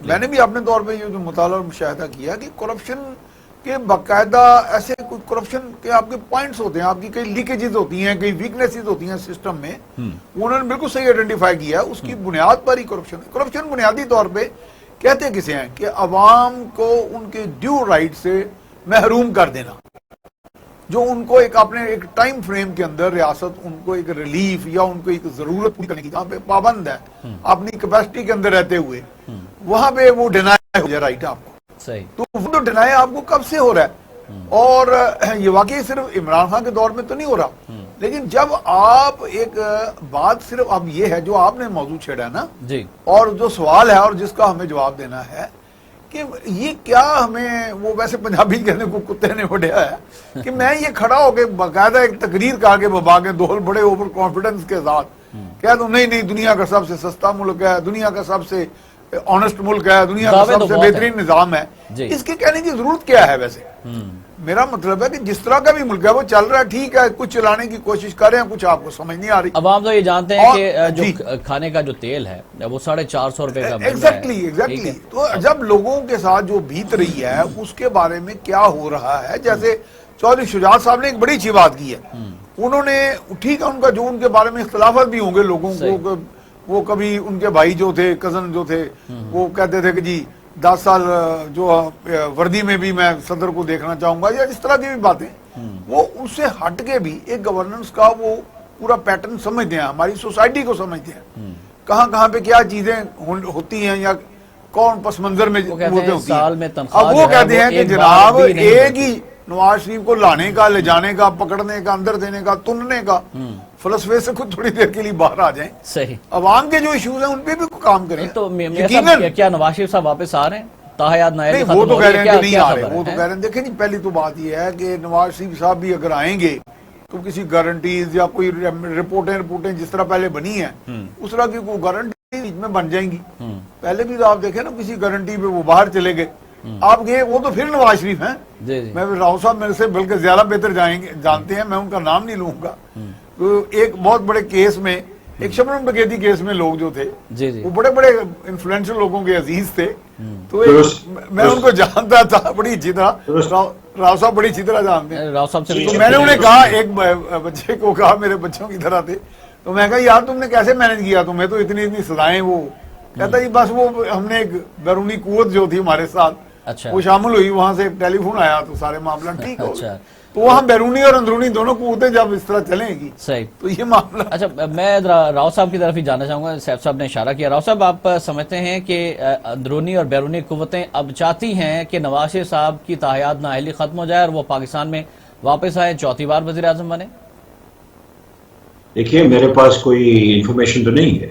میں نے بھی اپنے طور پہ یہ جو مطالعہ اور مشاہدہ کیا کہ کرپشن کے باقاعدہ ایسے کوئی کرپشن کے آپ کے پوائنٹس ہوتے ہیں، آپ کی کئی لیکیجز ہوتی ہیں، کئی ویکنیسز ہوتی ہیں سسٹم میں، انہوں نے بالکل صحیح آئیڈینٹیفائی کیا ہے. اس کی بنیاد پر ہی کرپشن ہے. کرپشن بنیادی طور پہ کہتے کسے ہیں کہ عوام کو ان کے ڈیو رائٹ سے محروم کر دینا، جو ان کو ایک اپنے ایک ٹائم فریم کے اندر ریاست ان کو ایک ریلیف یا ان کو ایک ضرورت پوری کرنے کی جہاں پہ پابند ہے اپنی کیپیسٹی کے اندر رہتے ہوئے، وہاں پہ وہ ڈینائی ہو جائے رائٹ آپ کو. صحیح. تو وہ تو ڈینائی آپ کو کب سے ہو رہا ہے، اور یہ واقعی صرف عمران خان کے دور میں تو نہیں ہو رہا، لیکن جب آپ ایک بات صرف اب یہ ہے جو آپ نے موضوع چھیڑا ہے نا جی، اور جو سوال ہے اور جس کا ہمیں جواب دینا ہے کہ یہ کیا ہمیں، وہ ویسے پنجابی کہنے کو کتے نے وڈیا ہے کہ میں یہ کھڑا ہو کے باقاعدہ ایک تقریر کر کے بابا کے دول بڑے اوپر کانفیڈنس کے ساتھ کہہ دوں نہیں دنیا کا سب سے سستا ملک ہے، دنیا کا سب سے آنسٹ ملک ہے، دنیا کا سب سے بہترین نظام ہے، اس کے کہنے کی ضرورت کیا ہے؟ ویسے میرا مطلب ہے کہ جس طرح کا بھی ملک ہے وہ چل رہا ہے، ٹھیک ہے، کچھ چلانے کی کوشش کر رہے ہیں، کچھ آپ کو سمجھ نہیں آ رہی. عوام تو یہ جانتے ہیں کہ جو کھانے کا جو تیل ہے وہ 450 روپے کا مل رہا ہے. ایگزیکٹلی. تو جب لوگوں کے ساتھ جو بیت رہی ہے اس کے بارے میں کیا ہو رہا ہے، جیسے چودھری شجاعت صاحب نے ایک بڑی اچھی بات کی ہے، انہوں نے ٹھیک ہے ان کا جو ان کے بارے میں اختلافات بھی ہوں گے لوگوں کو، وہ کبھی ان کے بھائی جو تھے، کزن جو تھے، وہ کہتے تھے کہ جی 10 سال جو وردی میں بھی میں صدر کو دیکھنا چاہوں گا، یا اس طرح کی بھی باتیں، وہ ان سے ہٹ کے بھی ایک گورننس کا وہ پورا پیٹرن سمجھتے ہیں، ہماری سوسائٹی کو سمجھتے ہیں، کہاں کہاں پہ کیا چیزیں ہوتی ہیں یا کون پس منظر میں ہوتی ہیں. اب وہ کہتے ہیں کہ جناب ایک ہی نواز شریف کو لانے کا، لے جانے کا، پکڑنے کا، اندر دینے کا، تننے کا، فلسفے سے خود تھوڑی دیر کے لیے باہر آ جائیں. صحیح. عوام کے جو ایشوز ہیں ان پہ بھی کام کریں. تو کیا نواز شریف صاحب واپس آ رہے ہیں؟ تاحیات نائب نہیں، وہ تو کہہ رہے ہیں کہ نہیں آ رہے، وہ تو کہہ رہے ہیں. دیکھیں جی پہلی تو بات یہ ہے کہ نواز شریف صاحب بھی اگر آئیں گے تو کسی گارنٹیز یا کوئی رپورٹیں جس طرح پہلے بنی ہیں اس طرح کی کوئی گارنٹی میں بن جائیں گی. پہلے بھی تو آپ دیکھیں نا کسی گارنٹی پہ وہ باہر چلے گئے، آپ گئے، وہ تو پھر نواز شریف ہیں. میں راؤ صاحب میرے سے بلکہ زیادہ بہتر جانتے ہیں، میں ان کا نام نہیں لوں گا. تو ایک بہت بڑے کیس میں، ایک شبنم ڈکیتی کیس میں لوگ جو تھے وہ بڑے بڑے انفلوئنشل لوگوں کے عزیز تھے، تو میں ان کو جانتا تھا بڑی اچھی طرح. راؤ صاحب بڑی اچھی طرح جانتے ہیں. تو میں نے انہیں کہا، ایک بچے کو کہا، میرے بچوں کی طرح تھے، تو میں کہا یار تم نے کیسے مینج کیا، تمہیں تو اتنی سزائیں. وہ کہتا جی بس وہ ہم نے ایک بیرونی قوت جو تھی ہمارے ساتھ وہ شامل ہوئی، وہاں سے ٹیلی فون آیا تو سارے معاملہ ٹھیک ہو گیا. تو وہاں بیرونی اور اندرونی دونوں قوتیں جب اس طرح چلیں گی تو یہ معاملہ. اچھا میں راؤ صاحب کی طرف ہی جاننا چاہوں گا. سیف صاحب نے اشارہ کیا. راؤ صاحب آپ سمجھتے ہیں کہ اندرونی اور بیرونی قوتیں اب چاہتی ہیں کہ نواز شریف صاحب کی تاحیات نااہلی ختم ہو جائے اور وہ پاکستان میں واپس آئے، چوتھی بار وزیر اعظم بنے؟ دیکھیے میرے پاس کوئی انفارمیشن تو نہیں ہے،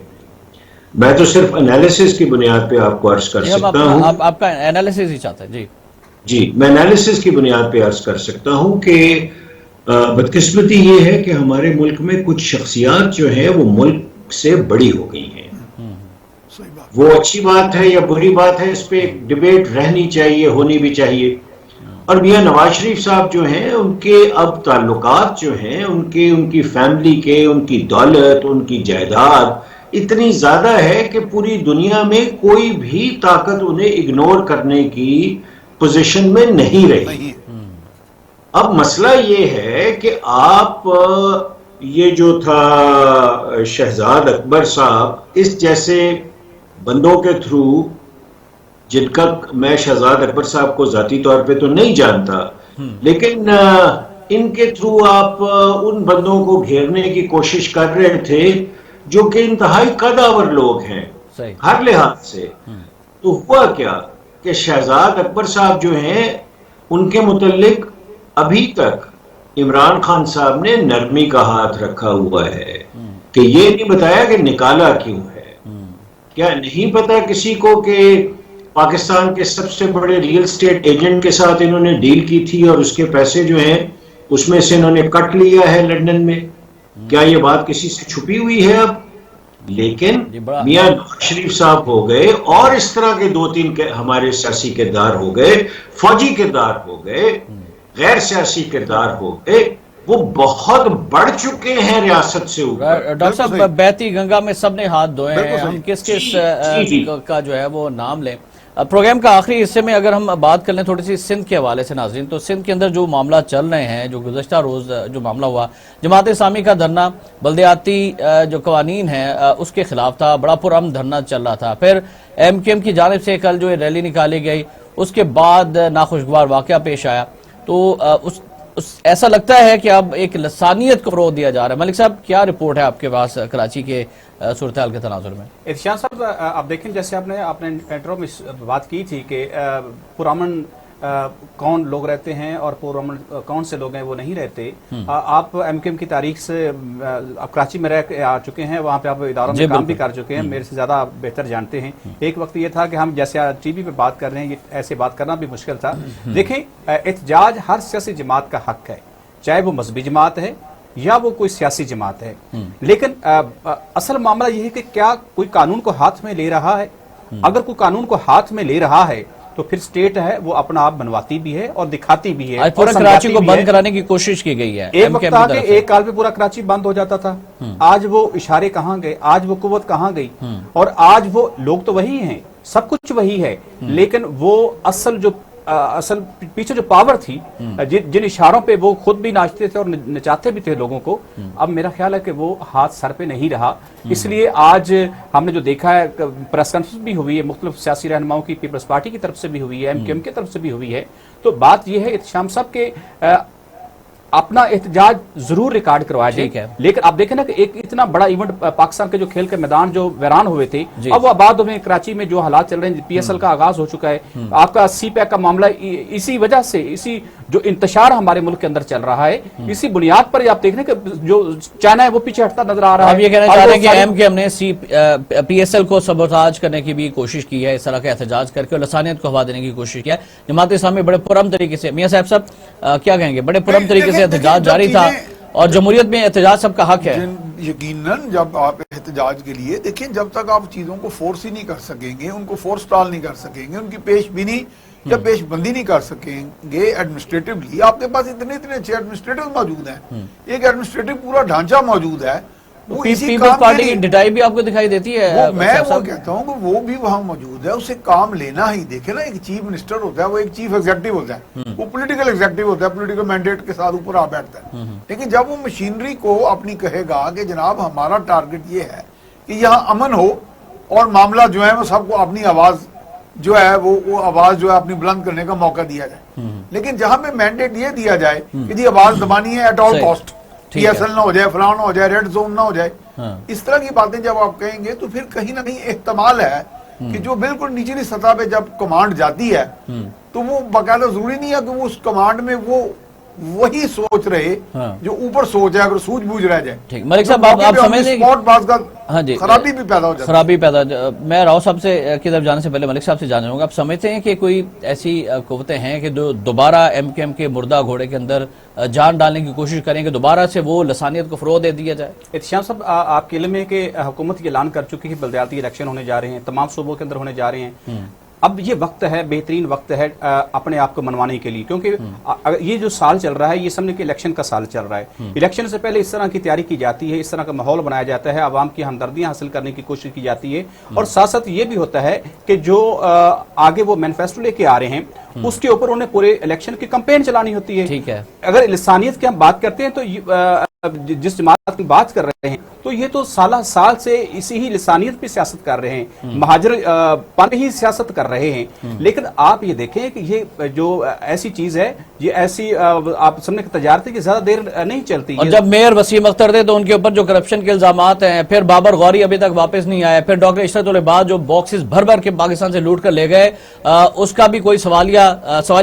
میں تو صرف انالیسس کی بنیاد پہ آپ کو عرض کر سکتا ہوں. آپ کا انالیسس ہی چاہتے ہیں جی میں انالیسس کی بنیاد پہ عرض کر سکتا ہوں کہ بدقسمتی یہ ہے کہ ہمارے ملک میں کچھ شخصیات جو ہیں وہ ملک سے بڑی ہو گئی ہیں. وہ اچھی بات ہے یا بری بات ہے، اس پہ ایک ڈیبیٹ رہنی چاہیے، ہونی بھی چاہیے. اور میاں نواز شریف صاحب جو ہیں ان کے اب تعلقات جو ہیں ان کی فیملی کے، ان کی دولت، ان کی جائیداد اتنی زیادہ ہے کہ پوری دنیا میں کوئی بھی طاقت انہیں اگنور کرنے کی پوزیشن میں نہیں رہی. اب مسئلہ یہ ہے کہ آپ یہ جو تھا شہزاد اکبر صاحب، اس جیسے بندوں کے تھرو، جن کا میں شہزاد اکبر صاحب کو ذاتی طور پہ تو نہیں جانتا، لیکن ان کے تھرو آپ ان بندوں کو گھیرنے کی کوشش کر رہے تھے جو کہ انتہائی قداور لوگ ہیں ہر لحاظ سے. تو ہوا کیا کہ شہزاد اکبر صاحب جو ہیں ان کے متعلق ابھی تک عمران خان صاحب نے نرمی کا ہاتھ رکھا ہوا ہے کہ یہ نہیں بتایا کہ نکالا کیوں ہے. کیا نہیں پتا کسی کو کہ پاکستان کے سب سے بڑے ریئل اسٹیٹ ایجنٹ کے ساتھ انہوں نے ڈیل کی تھی اور اس کے پیسے جو ہیں اس میں سے انہوں نے کٹ لیا ہے لندن میں؟ کیا یہ بات کسی سے چھپی ہوئی ہے اب؟ لیکن میاں نواز شریف صاحب ہو گئے اور اس طرح کے 2-3 ہمارے سیاسی کردار ہو گئے، فوجی کردار ہو گئے، غیر سیاسی کردار ہو گئے، وہ بہت بڑھ چکے ہیں ریاست سے اوپر. ڈاکٹر صاحب بہتی گنگا میں سب نے ہاتھ دھوئے ہیں، ہم کس کا جو ہے وہ نام لیں؟ پروگرام کا آخری حصے میں اگر ہم بات کر لیں تھوڑی سی سندھ کے حوالے سے ناظرین، تو سندھ کے اندر جو معاملہ چل رہے ہیں، جو گزشتہ روز جو معاملہ ہوا، جماعت اسلامی کا دھرنا بلدیاتی جو قوانین ہیں اس کے خلاف تھا، بڑا پرامن دھرنا چل رہا تھا. پھر ایم کیو ایم کی جانب سے کل جو ریلی نکالی گئی، اس کے بعد ناخوشگوار واقعہ پیش آیا. تو ایسا لگتا ہے کہ اب ایک لسانیت کو فروغ دیا جا رہا ہے. ملک صاحب کیا رپورٹ ہے آپ کے پاس کراچی کے صورتحال کے تناظر میں؟ احتشام صاحب آپ دیکھیں جیسے آپ نے انٹرو میں بات کی تھی کہ پرامن کون لوگ رہتے ہیں اور پرامن کون سے لوگ ہیں وہ نہیں رہتے. آپ ایم کیو ایم کی تاریخ سے آپ کراچی میں رہ آ چکے ہیں، وہاں پہ آپ اداروں میں کام بھی کر چکے ہیں، میرے سے زیادہ بہتر جانتے ہیں. ایک وقت یہ تھا کہ ہم جیسے ٹی وی پہ بات کر رہے ہیں، یہ ایسے بات کرنا بھی مشکل تھا. دیکھیں احتجاج ہر سیاسی جماعت کا حق ہے، چاہے وہ مذہبی جماعت ہے یا وہ کوئی سیاسی جماعت ہے. لیکن اصل معاملہ یہ ہے کہ کیا کوئی قانون کو ہاتھ میں لے رہا ہے؟ اگر کوئی قانون کو ہاتھ میں لے رہا ہے تو پھر سٹیٹ ہے وہ اپنا آپ بنواتی بھی ہے اور دکھاتی بھی ہے. آج پورا کراچی کو بند کرانے کی کوشش کی گئی ہے. ایک وقت تھا کہ ایک کال پہ پورا کراچی بند ہو جاتا تھا. آج وہ اشارے کہاں گئے؟ آج وہ قوت کہاں گئی؟ اور آج وہ لوگ تو وہی ہیں، سب کچھ وہی ہے، لیکن وہ اصل پیچھے جو پاور تھی، جن اشاروں پہ وہ خود بھی ناچتے تھے اور نچاتے بھی تھے لوگوں کو، اب میرا خیال ہے کہ وہ ہاتھ سر پہ نہیں رہا. اس لیے آج ہم نے جو دیکھا ہے، پریس کانفرنس بھی ہوئی ہے، مختلف سیاسی رہنماؤں کی، پیپلز پارٹی کی طرف سے بھی ہوئی ہے، ایم کیو ایم کی طرف سے بھی ہوئی ہے. تو بات یہ ہے احتشام صاحب کے اپنا احتجاج ضرور ریکارڈ کروایا جائے، لیکن آپ دیکھیں نا کہ ایک اتنا بڑا ایونٹ پاکستان کے جو کھیل کے میدان جو ویران ہوئے تھے، اب وہ آباد ہوئے. کراچی میں جو حالات چل رہے ہیں، پی ایس ایل کا آغاز ہو چکا ہے، آپ کا سی پیک کا معاملہ اسی وجہ سے، اسی جو انتشار ہمارے ملک کے اندر چل رہا ہے، اسی بنیاد پر آپ دیکھ رہے ہیں کہ جو چائنا ہے وہ پیچھے ہٹتا نظر آ رہا ہے. آپ یہ کہنا چاہ رہے ہیں کہ ایم کیو ایم نے پی ایس ایل کو سبوتاج کرنے کی بھی کوشش کی ہے، اس طرح کا احتجاج کر کے اور لسانیت کو ہوا دینے کی کوشش کیا ہے. جماعت اسلامی بڑے پرامن طریقے سے، میاں صاحب کیا کہیں گے، بڑے پرامن طریقے سے احتجاج جاری تھا اور جمہوریت میں احتجاج سب کا حق ہے. یقیناً جب آپ احتجاج کے لیے دیکھیں، جب تک آپ چیزوں کو فورس ہی نہیں کر سکیں گے، ان کو فورس ٹال نہیں کر سکیں گے، ان کی پیش بینی یا پیش بندی نہیں کر سکیں گے ایڈمنسٹریٹولی. آپ کے پاس اتنے اچھے ایڈمنسٹریٹو موجود ہیں، ایک ایڈمنسٹریٹو پورا ڈھانچہ موجود ہے. پیپلز پارٹی کی ڈٹائی بھی آپ کو دکھائی دیتی ہے. میں وہ کہتا ہوں کہ وہ بھی وہاں موجود ہے، اسے کام لینا ہی. دیکھیں نا، ایک چیف منسٹر ہوتا ہے، وہ ایک چیف ایگزیکٹو ہوتا ہے، وہ پولیٹیکل ایگزیکٹو ہوتا ہے، پولیٹیکل مینڈیٹ کے ساتھ اوپر آ بیٹھتا ہے. لیکن جب وہ مشینری کو اپنی کہے گا کہ جناب ہمارا ٹارگٹ یہ ہے کہ یہاں امن ہو اور معاملہ جو ہے وہ سب کو اپنی آواز جو ہے وہ آواز جو ہے اپنی بلند کرنے کا موقع دیا جائے. لیکن جہاں پہ مینڈیٹ یہ دیا جائے کہ جی آواز دبانی ہے at all cost, P S L نہ ہو جائے، فلاں نہ ہو جائے، ریڈ زون نہ ہو جائے، اس طرح کی باتیں جب آپ کہیں گے تو پھر کہیں نہ کہیں احتمال ہے کہ جو بالکل نچلی سطح پہ جب کمانڈ جاتی ہے تو وہ باقاعدہ ضروری نہیں ہے کہ وہ اس کمانڈ میں وہ वही सोच रहे हाँ। जो ऊपर सोच है, अगर सूझबूझ रह जाए। ठीक, मलिक साहब आप समझ रहे स्पॉट बात का हाँ जी, खराबी भी पैदा हो जाती है। खराबी पैदा। मैं राव साहब से की तरफ जाने से पहले मलिक साहब से जानना चाहूंगा, आप समझते हैं कि कोई ऐसी कुव्वतें हैं कि जो दोबारा एमकेएम के मुर्दा घोड़े के अंदर जान डालने की कोशिश करें कि दोबारा से वो लसानियत को फरोग दे दिया जाए? इत्तेशाम साहब, आपके इल्म में कि हुकूमत ये ऐलान कर चुकी है बल्दियाती इलेक्शन होने जा रहे हैं, तमाम सूबों के अंदर होने जा रहे हैं। अब ये वक्त है, बेहतरीन वक्त है अपने आप को मनवाने के लिए, क्योंकि ये जो साल चल रहा है ये समझ के इलेक्शन का साल चल रहा है। इलेक्शन से पहले इस तरह की तैयारी की जाती है, इस तरह का माहौल बनाया जाता है, आवाम की हमदर्दियां हासिल करने की कोशिश की जाती है, और साथ साथ ये भी होता है कि जो आगे वो मैनिफेस्टो लेके आ रहे हैं उसके ऊपर उन्हें पूरे इलेक्शन की कैंपेन चलानी होती है। ठीक है, अगर लिसानियत की हम बात करते हैं तो जिस जमात की बात कर रहे हैं तो ये तो साल से इसी ही लिसानियत पे सियासत कर रहे हैं, महाजर पर ही सियासत कर रहे हैं। लेकिन आप ये देखें कि ये जो ऐसी चीज है, ये ऐसी आप समझने की तजारत है कि ज्यादा देर नहीं चलती। और जब मेयर वसीम अख्तर थे तो उनके ऊपर जो करप्शन के इल्जामात हैं, फिर बाबर गौरी अभी तक वापस नहीं आए, फिर डॉक्टर इशरत उल इबाद जो बॉक्सेस भर भर के पाकिस्तान से लूट कर ले गए, उसका भी कोई सवालिया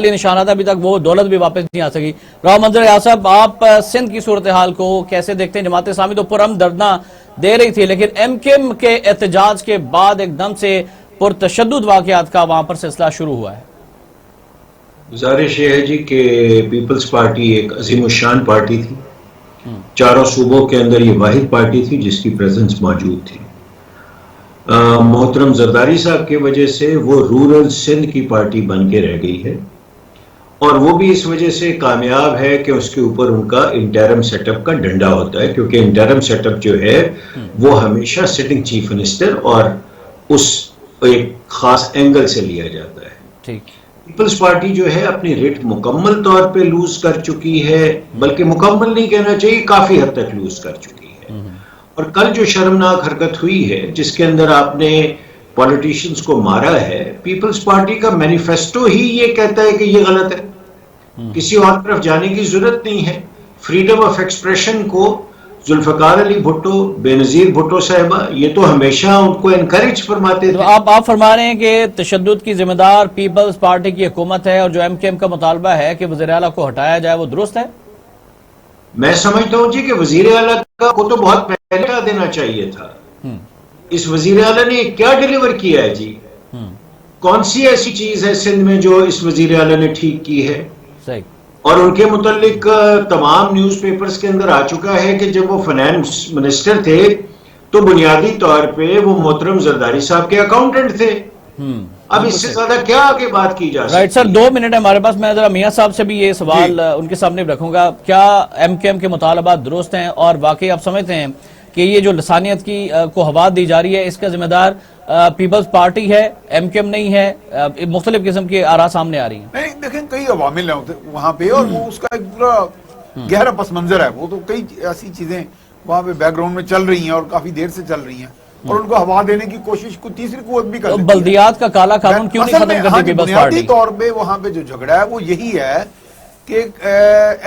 निशाना था, अभी तक वो दौलत भी वापस नहीं आ सकी। राव मंजर यार साहब, आप सिंध की सूरत हाल को कैसे देखते हैं? जमात इस्लामी तो पुरअमन धरना दे रही थी, लेकिन एमकेएम के एहतजाज के बाद एकदम से पुरतशद्दुद वाक़यात का वहां पर सिलसिला शुरू हुआ है। गुजारिश ये है जी कि पीपल्स पार्टी एक अजीम शान पार्टी थी, चारों सूबों के अंदर ये वाहिद पार्टी थी जिसकी प्रेजेंस मौजूद थी। मोहतरम जरदारी साहब की वजह से वो रूरल सिंध की पार्टी बन के रह गई है, और वो भी इस वजह से कामयाब है कि उसके ऊपर उनका इंटरम सेटअप का डंडा होता है, क्योंकि इंटरम सेटअप जो है वो हमेशा सिटिंग चीफ मिनिस्टर और उस एक खास एंगल से लिया जाता है। ठीक, पीपल्स पार्टी जो है अपनी रिट मुकम्मल तौर पे लूज कर चुकी है, बल्कि मुकम्मल नहीं कहना चाहिए, काफी हद तक लूज कर चुकी है। और कल जो शर्मनाक हरकत हुई है जिसके अंदर आपने पॉलिटिशियंस को मारा है, पीपल्स पार्टी का मैनिफेस्टो ही ये कहता है कि ये गलत है, किसी और तरफ जाने की जरूरत नहीं है। फ्रीडम ऑफ एक्सप्रेशन को जुल्फकार अली भुट्टो, बेनजीर भुट्टो साहिबा ये तो हमेशा उनको एनकरेज फरमाते तो थे। आप फरमा रहे हैं कि तशद्दुद की जिम्मेदार पीपल्स पार्टी की हुकूमत है, और जो एमकेएम का मुतालबा है कि वज़ीर आला को हटाया जाए वो दुरुस्त है? मैं समझता हूं जी कि वजीर आला को तो बहुत पहले हटा देना चाहिए था। इस वजीर आला ने क्या डिलीवर किया है जी? कौन सी ऐसी चीज है सिंध में जो इस वजीर आला ने ठीक की है? सही। और उनके मुतालिक तमाम न्यूज़पेपर्स के अंदर आ चुका है कि जब वो फाइनेंस मिनिस्टर थे तो बुनियादी तौर पे वो मोहतरम जरदारी साहब के अकाउंटेंट थे। अब इससे ज्यादा क्या आगे बात की जा सकती है? राइट सर, 2 मिनट है हमारे पास। मैं जरा मियां साहब से भी ये सवाल उनके सामने रखूंगा, क्या एमकेएम के मुतालबात दुरुस्त हैं, और वाकई आप समझते हैं कि ये जो लसानियत की को हवा दी जा रही है इसका जिम्मेदार पीपल्स पार्टी है, एमकेएम नहीं है? मुख्तलिफ किस्म की आरा सामने आ रही है। नहीं, देखें कई अवामिल हैं वहां पे, और वो उसका एक पूरा गहरा पस मंजर है। वो तो कई ऐसी चीजें वहां पे बैकग्राउंड में चल रही हैं और काफी देर से चल रही हैं, और उनको हवा देने की कोशिश को तीसरी कुव्वत भी कर तो लेती है। बल्दियात का काला कानून क्यों नहीं खत्म करती पीपल्स बुनियादी पार्टी? तौर पे वहां पे जो झगड़ा है वो यही है कि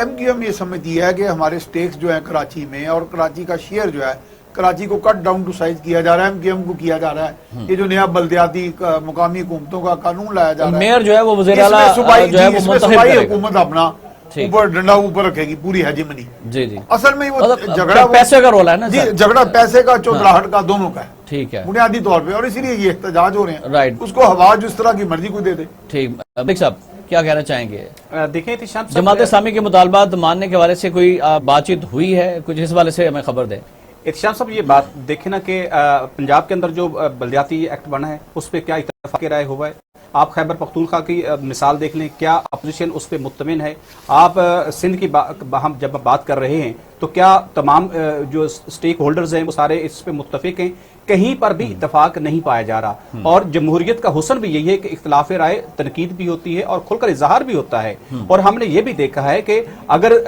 एमकेएम ये समझती है कि हमारे स्टेक्स जो है कराची में, और कराची का शेयर जो है, कराची को कट डाउन टू साइज किया जा रहा है, एमकेएम को किया जा रहा है। ये जो नया बल्दियाती मुकामी हुकूमतों का कानून लाया जा रहा है, मेयर जो है वो वज़ीर आला जो है वो मुंतखब करेगा। हुकूमत अपना ऊपर डंडा ऊपर रखेगी, पूरी हेजेमनी। जी जी, असल में वो झगड़ा पैसे का रोल है ना जी, सर? झगड़ा पैसे का, चौधराहट का, दोनों का है ठीक है, बुनियादी तौर पे, और इसीलिए ये एहतजाज हो रहे हैं। राइट, उसको हवा जिस तरह की मर्जी को दे दे। ठीक। मलिक साहब क्या कहना चाहेंगे? देखें इत्तेशाम साहब, जमात इस्लामी के मुतालबात मानने के हवाले से कोई बातचीत हुई है? कुछ इस वाले से हमें खबर दें। इत्तेशाम साहब, ये बात देखें ना कि पंजाब के अंदर जो बल्दियाती एक्ट बना है उस पर क्या इत्तेफाक राय हुआ है। आप खैबर पख्तूनख्वा की मिसाल देख लें, क्या अपोजिशन उस पर मुत्तमिन है। आप सिंध की हम जब बात कर रहे हैं तो क्या तमाम जो स्टेक होल्डर्स हैं वो सारे इस पर मुत्तफिक हैं? कहीं पर भी इत्तेफाक नहीं पाया जा रहा। और जमहूरियत का हुस्न भी यही है कि इख्तिलाफ राय तनकीद भी होती है और खुलकर इजहार भी होता है। और हमने ये भी देखा है कि अगर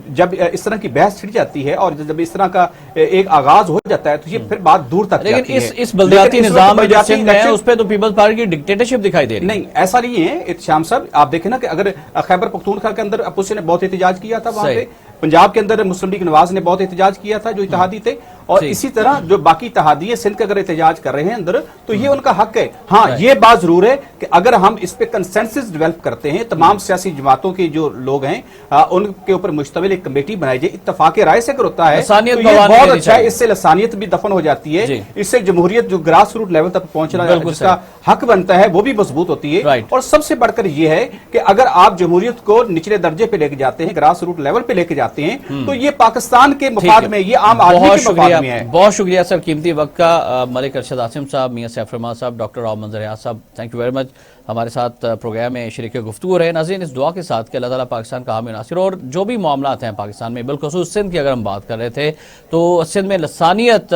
जब इस तरह की बहस छिड़ जाती है और जब इस तरह का एक आगाज हो जाता है तो ये फिर बात दूर तक जाती है। लेकिन इस बल्दियाती निजाम में जो सिंध है उस पे तो पीपल्स पार्टी की डिक्टेटरशिप दिखाई दे रही है। नहीं, ऐसा नहीं है इत्तेशाम साहब। आप देखें ना कि अगर खैबर पख्तूनख्वा के अंदर अपोजिशन ने बहुत एहतजाज किया था, वहां पे पंजाब के अंदर मुस्लिम लीग नवाज ने बहुत एहतजाज किया था जो इत्तेहादी थे, اور اسی طرح جو باقی اتحادیے سندھ کے اگر احتجاج کر رہے ہیں اندر تو یہ ان کا حق ہے. ہاں یہ بات ضرور ہے کہ اگر ہم اس پہ کنسنسس ڈیولپ کرتے ہیں, تمام سیاسی جماعتوں کے جو لوگ ہیں ان کے اوپر مشتمل ایک کمیٹی بنائی جائے, اتفاق رائے سے اگر ہوتا ہے تو یہ بہت اچھا ہے. اس سے لسانیت بھی دفن ہو جاتی ہے, اس سے جمہوریت جو گراس روٹ لیول تک پہنچنا جس کا حق بنتا ہے وہ بھی مضبوط ہوتی ہے. اور سب سے بڑھ کر یہ ہے کہ اگر آپ جمہوریت کو نچلے درجے پہ لے کے جاتے ہیں, گراس روٹ لیول پہ لے کے جاتے ہیں, تو یہ پاکستان کے مفاد میں, یہ عام آدمی کے مفاد میں ہے. بہت شکریہ سر قیمتی وقت کا. ملک ارشد عاصم صاحب, میاں سیف الرحمان صاحب, ڈاکٹر راؤ منظر حیات صاحب, تھینک یو ویری مچ ہمارے ساتھ پروگرام میں شریک گفتگو رہے. ناظرین, اس دعا کے ساتھ کہ اللہ تعالیٰ پاکستان کا حامی ناصر, اور جو بھی معاملات ہیں پاکستان میں, بالخصوص سندھ کی اگر ہم بات کر رہے تھے تو سندھ میں لسانیت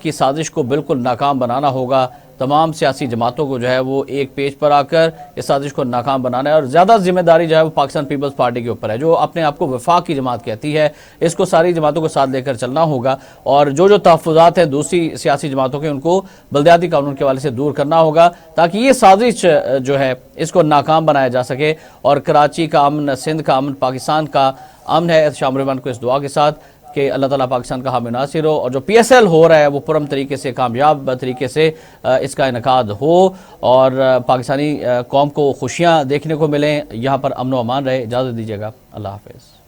کی سازش کو بالکل ناکام بنانا ہوگا. تمام سیاسی جماعتوں کو جو ہے وہ ایک پیج پر آ کر اس سازش کو ناکام بنانا ہے, اور زیادہ ذمہ داری جو ہے وہ پاکستان پیپلز پارٹی کے اوپر ہے, جو اپنے آپ کو وفاق کی جماعت کہتی ہے. اس کو ساری جماعتوں کو ساتھ لے کر چلنا ہوگا, اور جو تحفظات ہیں دوسری سیاسی جماعتوں کے, ان کو بلدیاتی قانون کے حوالے سے دور کرنا ہوگا, تاکہ یہ سازش جو ہے اس کو ناکام بنایا جا سکے. اور کراچی کا امن, سندھ کا امن, پاکستان کا امن ہے. احتشام الرحمان کو اس دعا کے ساتھ کہ اللہ تعالیٰ پاکستان کا حامی ناصر ہو, اور جو پی ایس ایل ہو رہا ہے وہ پرم طریقے سے, کامیاب طریقے سے اس کا انعقاد ہو, اور پاکستانی قوم کو خوشیاں دیکھنے کو ملیں, یہاں پر امن و امان رہے. اجازت دیجیے گا, اللہ حافظ.